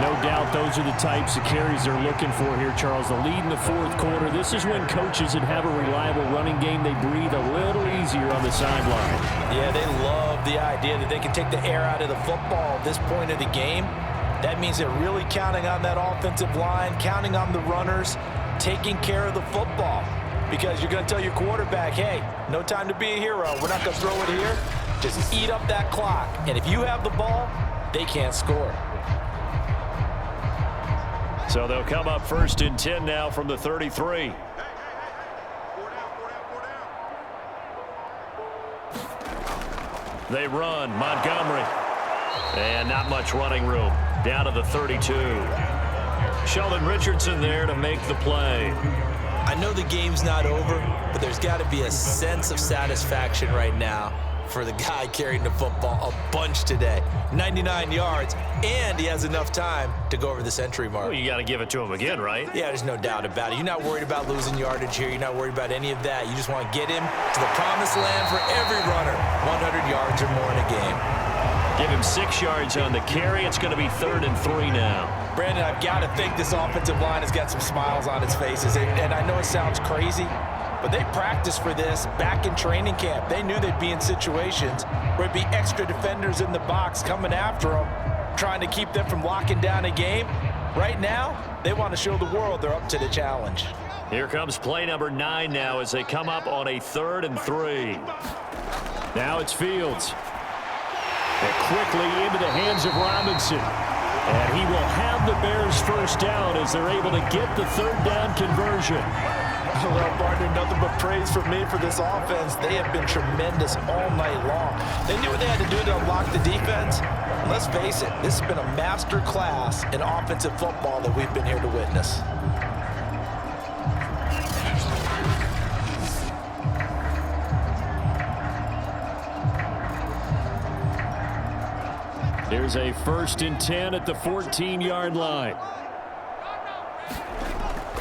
No doubt those are the types of carries they're looking for here, Charles. The lead in the fourth quarter. This is when coaches that have a reliable running game, they breathe a little easier on the sideline. Yeah, they love the idea that they can take the air out of the football at this point of the game. That means they're really counting on that offensive line, counting on the runners, taking care of the football. Because you're going to tell your quarterback, hey, no time to be a hero. We're not going to throw it here. Just eat up that clock. And if you have the ball, they can't score. So they'll come up 1st and 10 now from the 33. They run. Montgomery. And not much running room. Down to the 32. Sheldon Richardson there to make the play. I know the game's not over, but there's got to be a sense of satisfaction right now for the guy carrying the football a bunch today. 99 yards, and he has enough time to go over the century mark. Well, you got to give it to him again, right? Yeah, there's no doubt about it. You're not worried about losing yardage here. You're not worried about any of that. You just want to get him to the promised land for every runner. 100 yards or more in a game. Give him 6 yards on the carry. It's going to be 3rd and 3 now. Brandon, I've got to think this offensive line has got some smiles on its faces. And I know it sounds crazy, but they practiced for this back in training camp. They knew they'd be in situations where it'd be extra defenders in the box coming after them, trying to keep them from locking down a game. Right now, they want to show the world they're up to the challenge. Here comes play number 9 now as they come up on a 3rd and 3. Now it's Fields. And quickly into the hands of Robinson. And he will have the Bears first down as they're able to get the 3rd down conversion. Well, partner, nothing but praise from me for this offense. They have been tremendous all night long. They knew what they had to do to unlock the defense. And let's face it, this has been a master class in offensive football that we've been here to witness. Here's a 1st and 10 at the 14-yard line.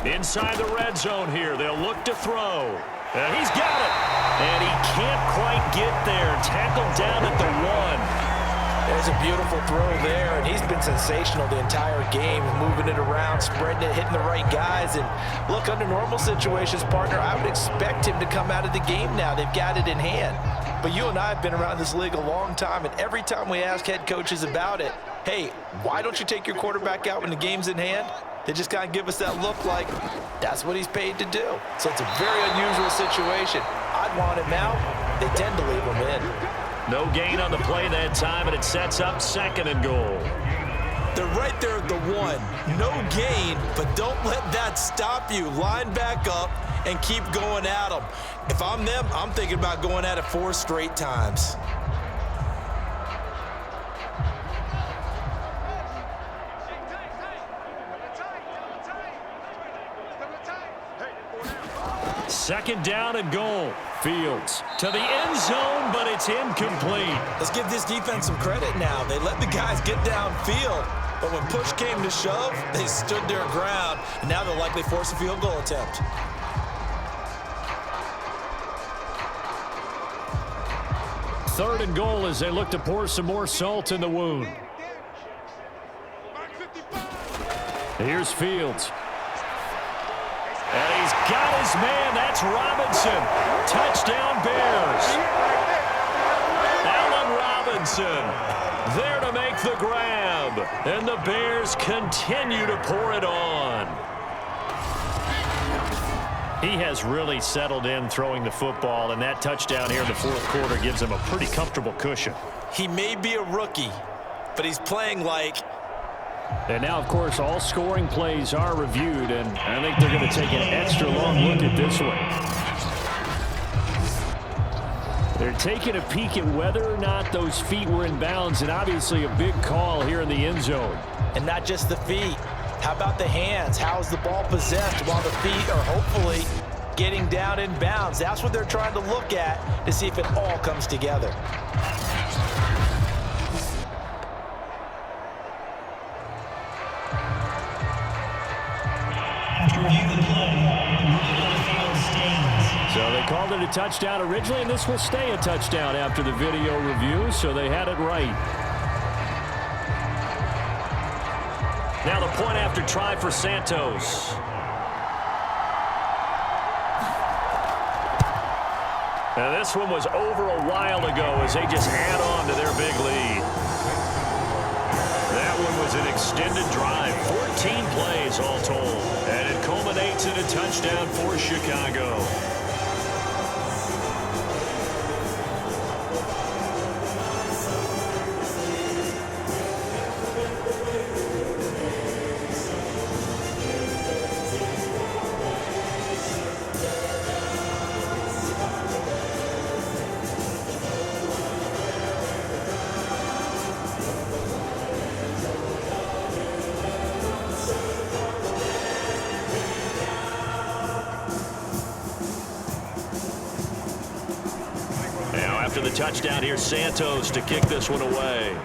Inside the red zone here. They'll look to throw. And he's got it. And he can't quite get there. Tackled down at the 1. There's a beautiful throw there, and he's been sensational the entire game, moving it around, spreading it, hitting the right guys. And look, under normal situations, partner, I would expect him to come out of the game now. They've got it in hand. But you and I have been around this league a long time, and every time we ask head coaches about it, hey, why don't you take your quarterback out when the game's in hand? They just kind of give us that look like that's what he's paid to do. So it's a very unusual situation. I'd want him out. They tend to leave him in. No gain on the play that time, and it sets up 2nd and goal. They're right there at the 1. No gain, but don't let that stop you. Line back up and keep going at them. If I'm them, I'm thinking about going at it 4 straight times. Second down and goal. Fields to the end zone, but it's incomplete. Let's give this defense some credit now. They let the guys get downfield, but when push came to shove, they stood their ground, and now they'll likely force a field goal attempt. Third and goal as they look to pour some more salt in the wound. Here's Fields. And he's got his man. That's Robinson. Touchdown Bears. Allen Robinson there to make the grab. And the Bears continue to pour it on. He has really settled in throwing the football, and that touchdown here in the fourth quarter gives him a pretty comfortable cushion. He may be a rookie, but he's playing like... And now, of course, all scoring plays are reviewed, and I think they're going to take an extra long look at this one. They're taking a peek at whether or not those feet were in bounds, and obviously a big call here in the end zone. And not just the feet. How about the hands? How's the ball possessed while the feet are hopefully getting down in bounds? That's what they're trying to look at to see if it all comes together. So they called it a touchdown originally, and this will stay a touchdown after the video review, so they had it right. Now the point after try for Santos. Now this one was over a while ago as they just add on to their big lead. That one was an extended drive, 14 plays all told, and it culminates in a touchdown for Chicago. After the touchdown, here's Santos to kick this one away.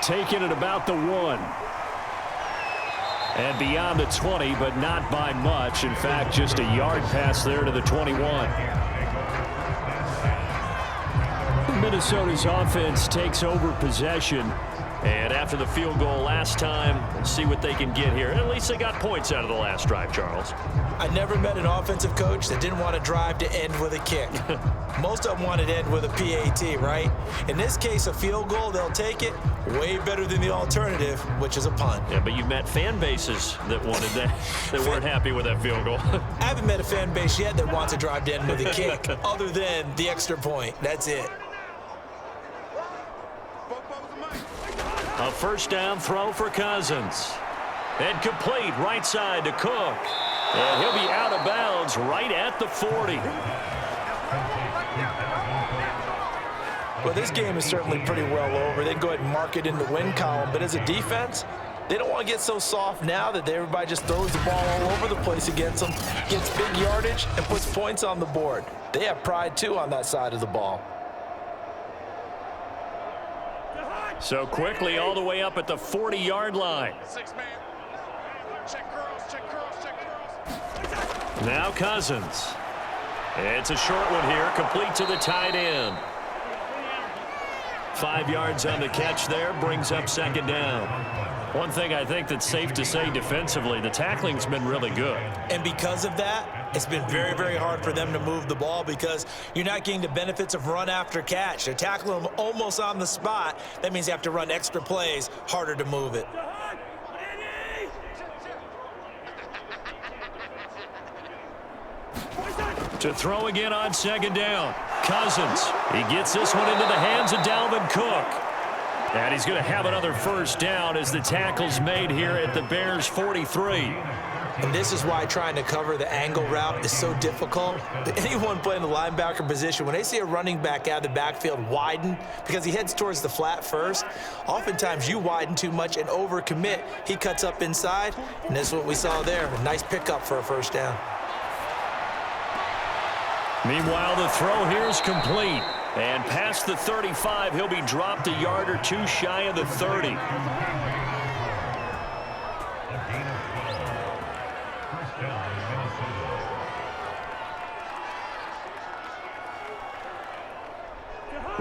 Taking it about the 1. And beyond the 20, but not by much. In fact, just a yard pass there to the 21. Minnesota's offense takes over possession. And after the field goal last time, we'll see what they can get here. At least they got points out of the last drive, Charles. I never met an offensive coach that didn't want to drive to end with a kick. Most of them wanted to end with a PAT, right? In this case, a field goal, they'll take it. Way better than the alternative, which is a punt. Yeah, but you met fan bases that wanted that, that weren't happy with that field goal. I haven't met a fan base yet that wants to drive to end with a kick, other than the extra point. That's it. A first down throw for Cousins. And complete right side to Cook. And he'll be out of bounds right at the 40. Well, this game is certainly pretty well over. They can go ahead and mark it in the win column. But as a defense, they don't want to get so soft now that everybody just throws the ball all over the place against them, gets big yardage, and puts points on the board. They have pride, too, on that side of the ball. So quickly all the way up at the 40-yard line. Now Cousins. It's a short one here, complete to the tight end. 5 yards on the catch there, brings up second down. One thing I think that's safe to say defensively, the tackling's been really good. And because of that, it's been very, very hard for them to move the ball because you're not getting the benefits of run after catch. They're tackling them almost on the spot. That means you have to run extra plays, harder to move it. To throw again on second down. Cousins. He gets this one into the hands of Dalvin Cook. And he's going to have another first down as the tackle's made here at the Bears' 43. And this is why trying to cover the angle route is so difficult. Anyone playing the linebacker position, when they see a running back out of the backfield widen because he heads towards the flat first, oftentimes you widen too much and overcommit. He cuts up inside, and this is what we saw there. A nice pickup for a first down. Meanwhile, the throw here is complete. And past the 35, he'll be dropped a yard or two shy of the 30.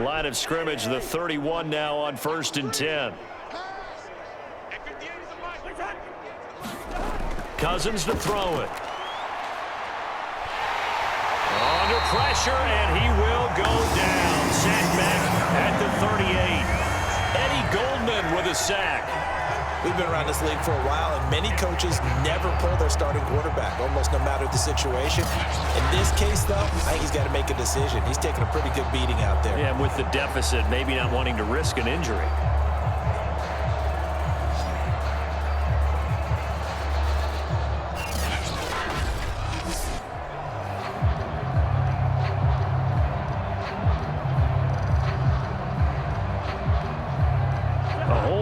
Line of scrimmage, the 31 now on 1st and 10. Cousins to throw it. Under pressure, and he will go down. Sack back at the 38. Eddie Goldman with a sack. We've been around this league for a while, and many coaches never pull their starting quarterback, almost no matter the situation. In this case, though, I think he's got to make a decision. He's taking a pretty good beating out there. Yeah, and with the deficit, maybe not wanting to risk an injury.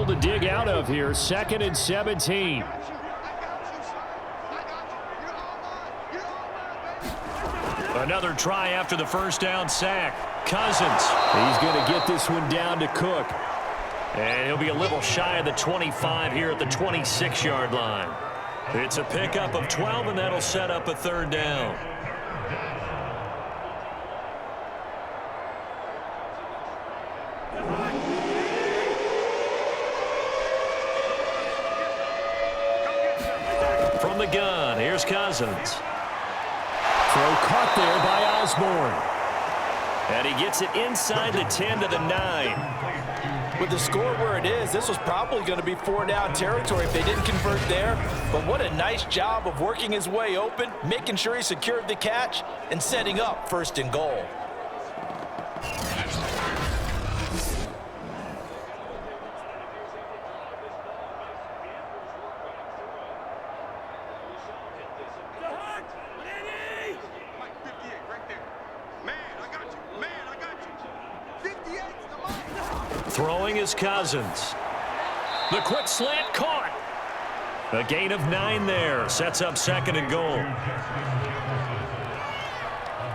To dig out of here, 2nd and 17. Another try after the first down sack. Cousins. He's going to get this one down to Cook. And he'll be a little shy of the 25 here at the 26-yard line. It's a pickup of 12, and that'll set up a 3rd down. From the gun, here's Cousins. Throw caught there by Osborne. And he gets it inside the 10 to the 9. With the score where it is, this was probably going to be 4-down territory if they didn't convert there. But what a nice job of working his way open, making sure he secured the catch, and setting up 1st and goal. Throwing is Cousins. The quick slant caught. A gain of 9 there. Sets up 2nd and goal. A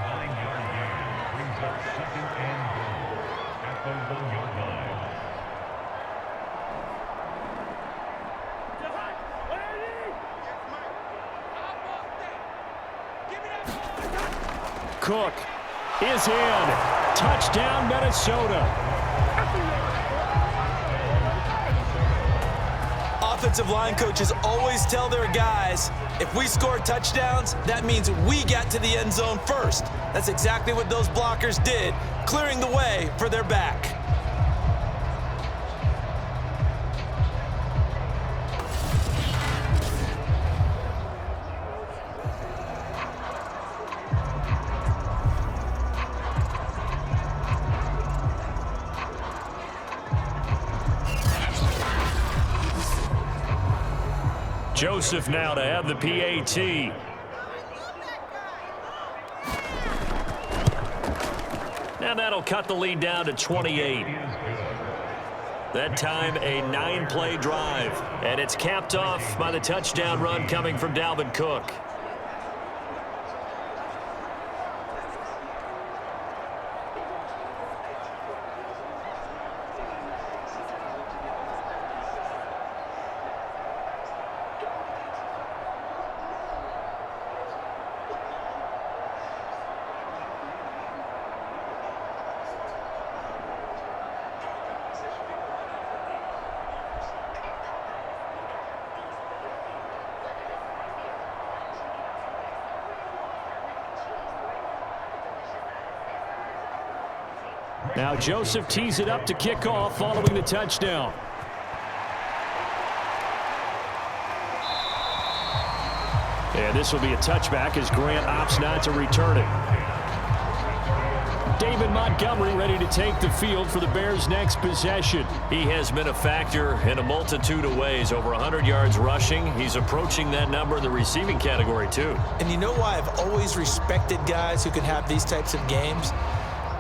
9-yard gain brings up 2nd and goal at the 1-yard line. Cook is in. Touchdown, Minnesota. Offensive line coaches always tell their guys, if we score touchdowns, that means we got to the end zone first. That's exactly what those blockers did, clearing the way for their back. Joseph now to have the PAT. Now that'll cut the lead down to 28. That time a 9-play drive. And it's capped off by the touchdown run coming from Dalvin Cook. Now Joseph tees it up to kick off following the touchdown. And this will be a touchback as Grant opts not to return it. David Montgomery ready to take the field for the Bears' next possession. He has been a factor in a multitude of ways. Over 100 yards rushing. He's approaching that number in the receiving category, too. And you know why I've always respected guys who can have these types of games?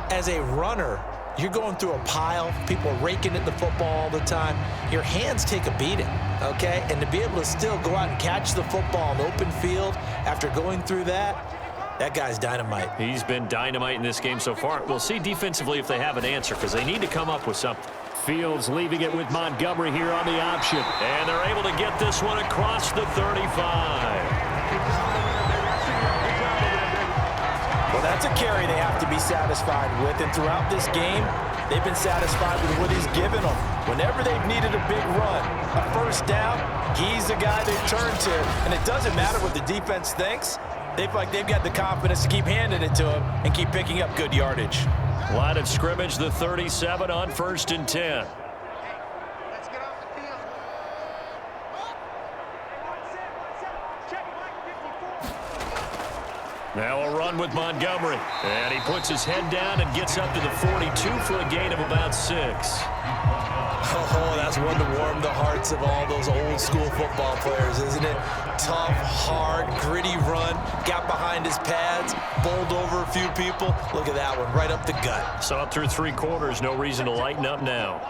As a runner, you're going through a pile, people are raking at the football all the time. Your hands take a beating, okay? And to be able to still go out and catch the football in open field after going through that guy's dynamite. He's been dynamite in this game so far. We'll see defensively if they have an answer, because they need to come up with something. Fields leaving it with Montgomery here on the option. And they're able to get this one across the 35. Well, that's a carry they have to be satisfied with, and throughout this game, they've been satisfied with what he's given them. Whenever they've needed a big run, a first down, he's the guy they turn to, and it doesn't matter what the defense thinks. They've got the confidence to keep handing it to him and keep picking up good yardage. Line of scrimmage, the 37 on 1st and 10. Now a run with Montgomery. And he puts his head down and gets up to the 42 for a gain of about 6. Oh, that's one to warm the hearts of all those old school football players, isn't it? Tough, hard, gritty run, got behind his pads, bowled over a few people. Look at that one, right up the gut. Saw it through 3 quarters, no reason to lighten up now.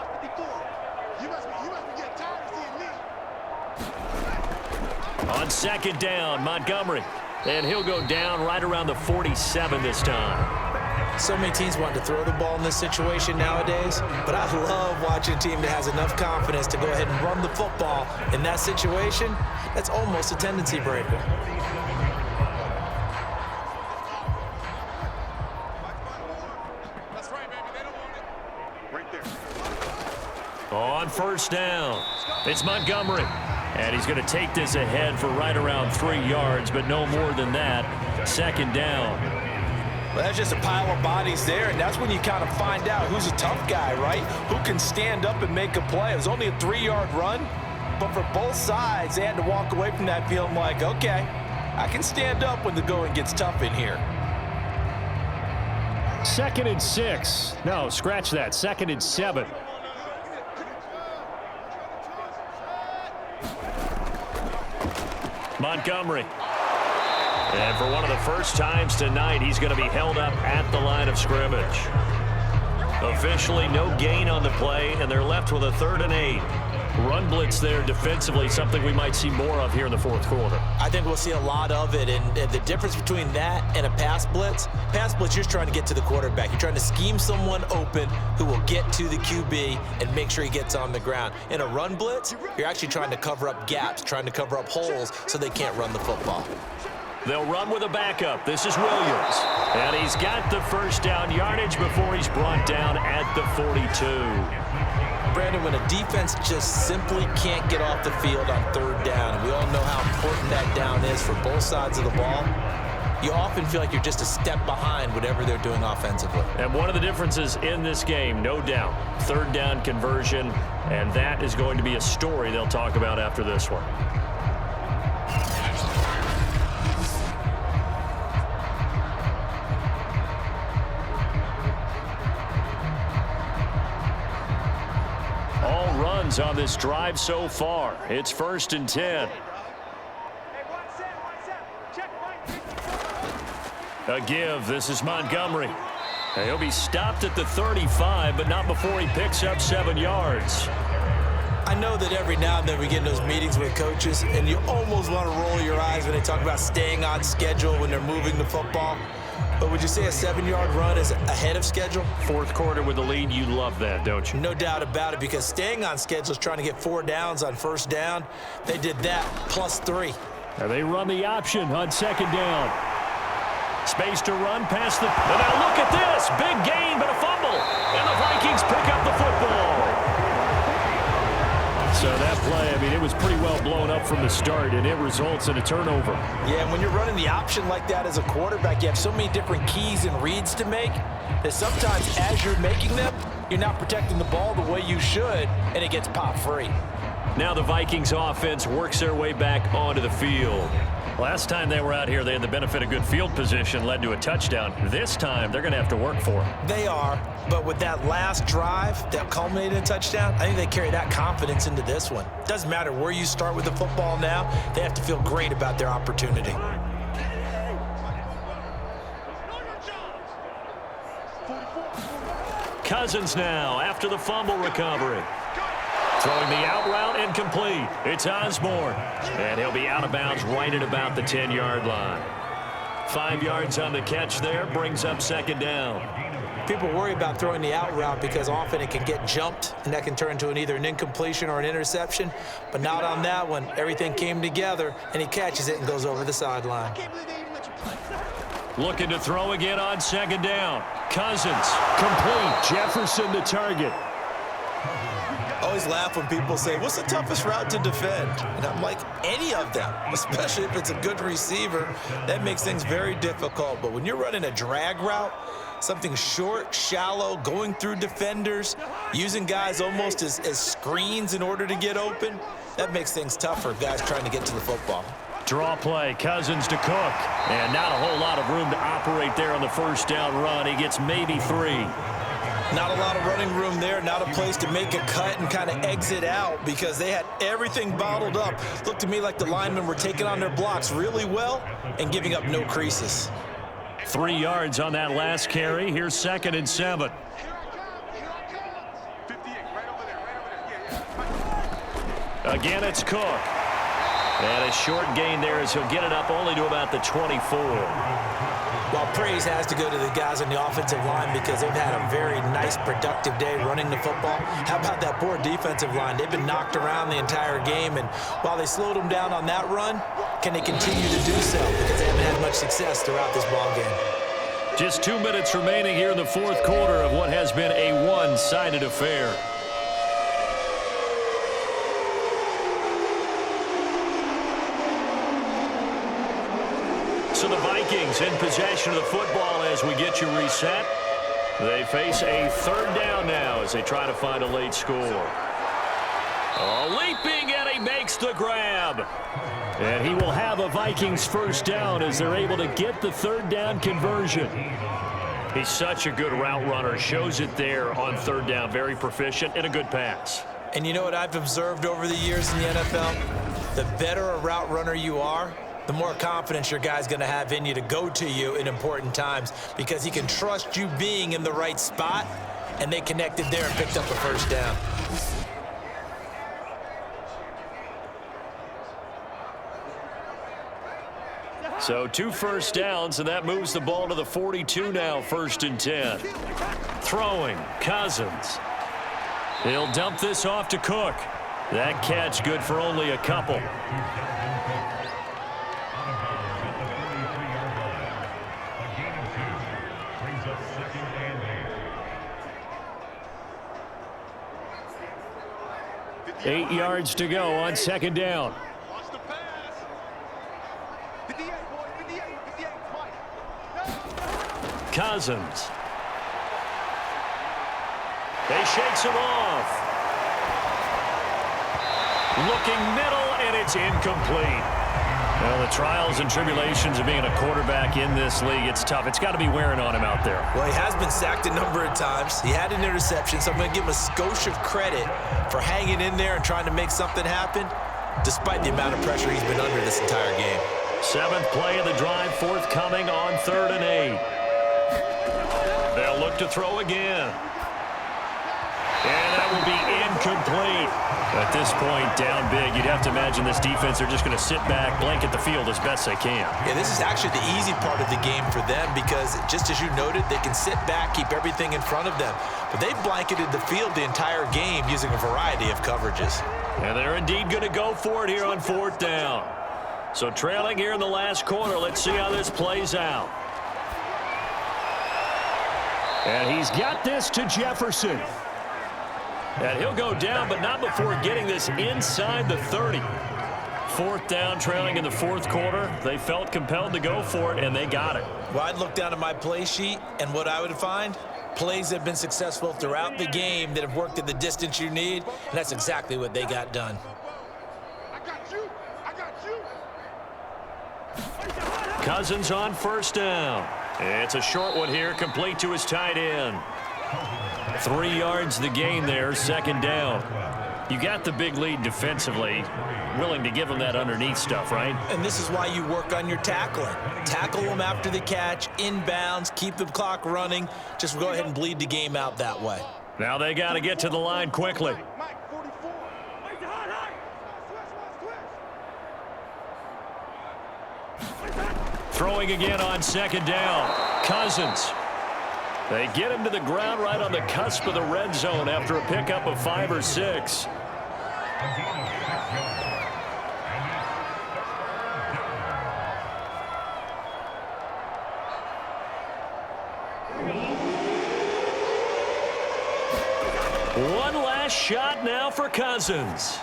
On second down, Montgomery. And he'll go down right around the 47 this time. So many teams want to throw the ball in this situation nowadays, but I love watching a team that has enough confidence to go ahead and run the football in that situation. That's almost a tendency breaker. That's right, baby. They don't want it. Right there. On first down, it's Montgomery. And he's going to take this ahead for right around 3 yards, but no more than that. Second down. Well, that's just a pile of bodies there, and that's when you kind of find out who's a tough guy, right? Who can stand up and make a play. It was only a 3-yard run, but for both sides, they had to walk away from that feeling like, okay, I can stand up when the going gets tough in here. 2nd and 6. No, scratch that. 2nd and 7. Montgomery. And for one of the first times tonight, he's going to be held up at the line of scrimmage. Officially no gain on the play, and they're left with a 3rd and 8. Run blitz there defensively, something we might see more of here in the 4th quarter. I think we'll see a lot of it, and the difference between that and a pass blitz, you're just trying to get to the quarterback. You're trying to scheme someone open who will get to the QB and make sure he gets on the ground. In a run blitz, you're actually trying to cover up gaps, trying to cover up holes so they can't run the football. They'll run with a backup. This is Williams. And he's got the first down yardage before he's brought down at the 42. Brandon, when a defense just simply can't get off the field on 3rd down, and we all know how important that down is for both sides of the ball, you often feel like you're just a step behind whatever they're doing offensively. And one of the differences in this game, no doubt, 3rd down conversion, and that is going to be a story they'll talk about after this one. On this drive so far. It's 1st and 10. A give. This is Montgomery. And he'll be stopped at the 35, but not before he picks up 7 yards. I know that every now and then we get in those meetings with coaches, and you almost want to roll your eyes when they talk about staying on schedule when they're moving the football. But would you say a 7-yard run is ahead of schedule? 4th quarter with the lead, you love that, don't you? No doubt about it, because staying on schedule is trying to get 4 downs on 1st down. They did that plus 3. And they run the option on 2nd down. Space to run past the... And now look at this! Big gain, but a fumble. And the Vikings pick up the football. So that play, I mean, it was pretty well blown up from the start, and it results in a turnover. Yeah, and when you're running the option like that as a quarterback, you have so many different keys and reads to make that sometimes as you're making them, you're not protecting the ball the way you should, and it gets pop free. Now the Vikings offense works their way back onto the field. Last time they were out here, they had the benefit of good field position, led to a touchdown. This time, they're going to have to work for it. They are, but with that last drive that culminated in a touchdown, I think they carry that confidence into this one. Doesn't matter where you start with the football now, they have to feel great about their opportunity. Cousins now after the fumble recovery. Throwing the out route incomplete. It's Osborne. And he'll be out of bounds right at about the 10-yard line. 5 yards on the catch there, brings up 2nd down. People worry about throwing the out route because often it can get jumped, and that can turn into either an incompletion or an interception. But not on that one. Everything came together, and he catches it and goes over the sideline. Looking to throw again on 2nd down. Cousins. Complete. Jefferson the target. I always laugh when people say, what's the toughest route to defend? And I'm like, any of them, especially if it's a good receiver. That makes things very difficult. But when you're running a drag route, something short, shallow, going through defenders, using guys almost as screens in order to get open, that makes things tough for guys trying to get to the football. Draw play, Cousins to Cook. And not a whole lot of room to operate there on the first down run. He gets maybe 3. Not a lot of running room there, not a place to make a cut and kind of exit out because they had everything bottled up. Looked to me like the linemen were taking on their blocks really well and giving up no creases. 3 yards on that last carry. Here's 2nd and 7. Again, it's Cook. And a short gain there as he'll get it up only to about the 24. Well, praise has to go to the guys on the offensive line because they've had a very nice, productive day running the football. How about that poor defensive line? They've been knocked around the entire game, and while they slowed them down on that run, can they continue to do so? Because they haven't had much success throughout this ball game. Just 2 minutes remaining here in the fourth quarter of what has been a one-sided affair. So the Vikings in possession of the football as we get you reset. They face a 3rd down now as they try to find a late score. Leaping, and he makes the grab. And he will have a Vikings first down as they're able to get the 3rd down conversion. He's such a good route runner. Shows it there on 3rd down. Very proficient and a good pass. And you know what I've observed over the years in the NFL? The better a route runner you are, the more confidence your guy's going to have in you to go to you in important times because he can trust you being in the right spot, and they connected there and picked up a first down. So 2 first downs, and that moves the ball to the 42 now, 1st and 10. Throwing, Cousins. He'll dump this off to Cook. That catch good for only a couple. 8 yards to go on 2nd down. Cousins. They shakes him off. Looking middle, and it's incomplete. Well, the trials and tribulations of being a quarterback in this league, it's tough. It's got to be wearing on him out there. Well, he has been sacked a number of times. He had an interception, so I'm going to give him a skosh of credit for hanging in there and trying to make something happen, despite the amount of pressure he's been under this entire game. 7th play of the drive, forthcoming on 3rd and 8. They'll look to throw again. And that will be incomplete. At this point, down big, you'd have to imagine this defense, they're just going to sit back, blanket the field as best they can. Yeah, this is actually the easy part of the game for them because, just as you noted, they can sit back, keep everything in front of them. But they've blanketed the field the entire game using a variety of coverages. And they're indeed going to go for it here on 4th down. So trailing here in the last quarter, let's see how this plays out. And he's got this to Jefferson. And he'll go down, but not before getting this inside the 30. 4th down, trailing in the 4th quarter. They felt compelled to go for it, and they got it. Well, I'd look down at my play sheet, and what I would find, plays that have been successful throughout the game that have worked at the distance you need, and that's exactly what they got done. Cousins on 1st down. It's a short one here, complete to his tight end. 3 yards the gain there, 2nd down. You got the big lead defensively, willing to give them that underneath stuff, right? And this is why you work on your tackling. Tackle them after the catch, inbounds, keep the clock running. Just go ahead and bleed the game out that way. Now they got to get to the line quickly. Throwing again on 2nd down. Cousins. They get him to the ground right on the cusp of the red zone after a pickup of 5 or 6. One last shot now for Cousins.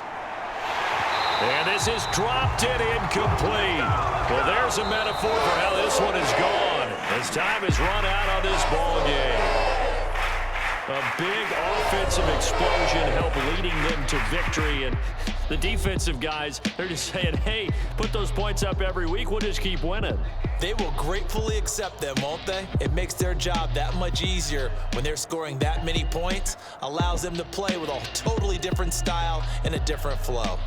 And this is dropped and incomplete. Well, there's a metaphor for how this one is gone as time has run out on this ball game. A big offensive explosion helped leading them to victory. And the defensive guys, they're just saying, hey, put those points up every week. We'll just keep winning. They will gratefully accept them, won't they? It makes their job that much easier when they're scoring that many points. Allows them to play with a totally different style and a different flow.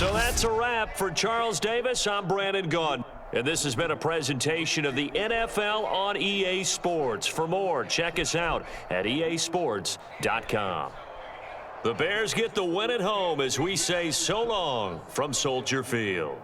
So that's a wrap for Charles Davis. I'm Brandon Gunn. And this has been a presentation of the NFL on EA Sports. For more, check us out at easports.com. The Bears get the win at home as we say so long from Soldier Field.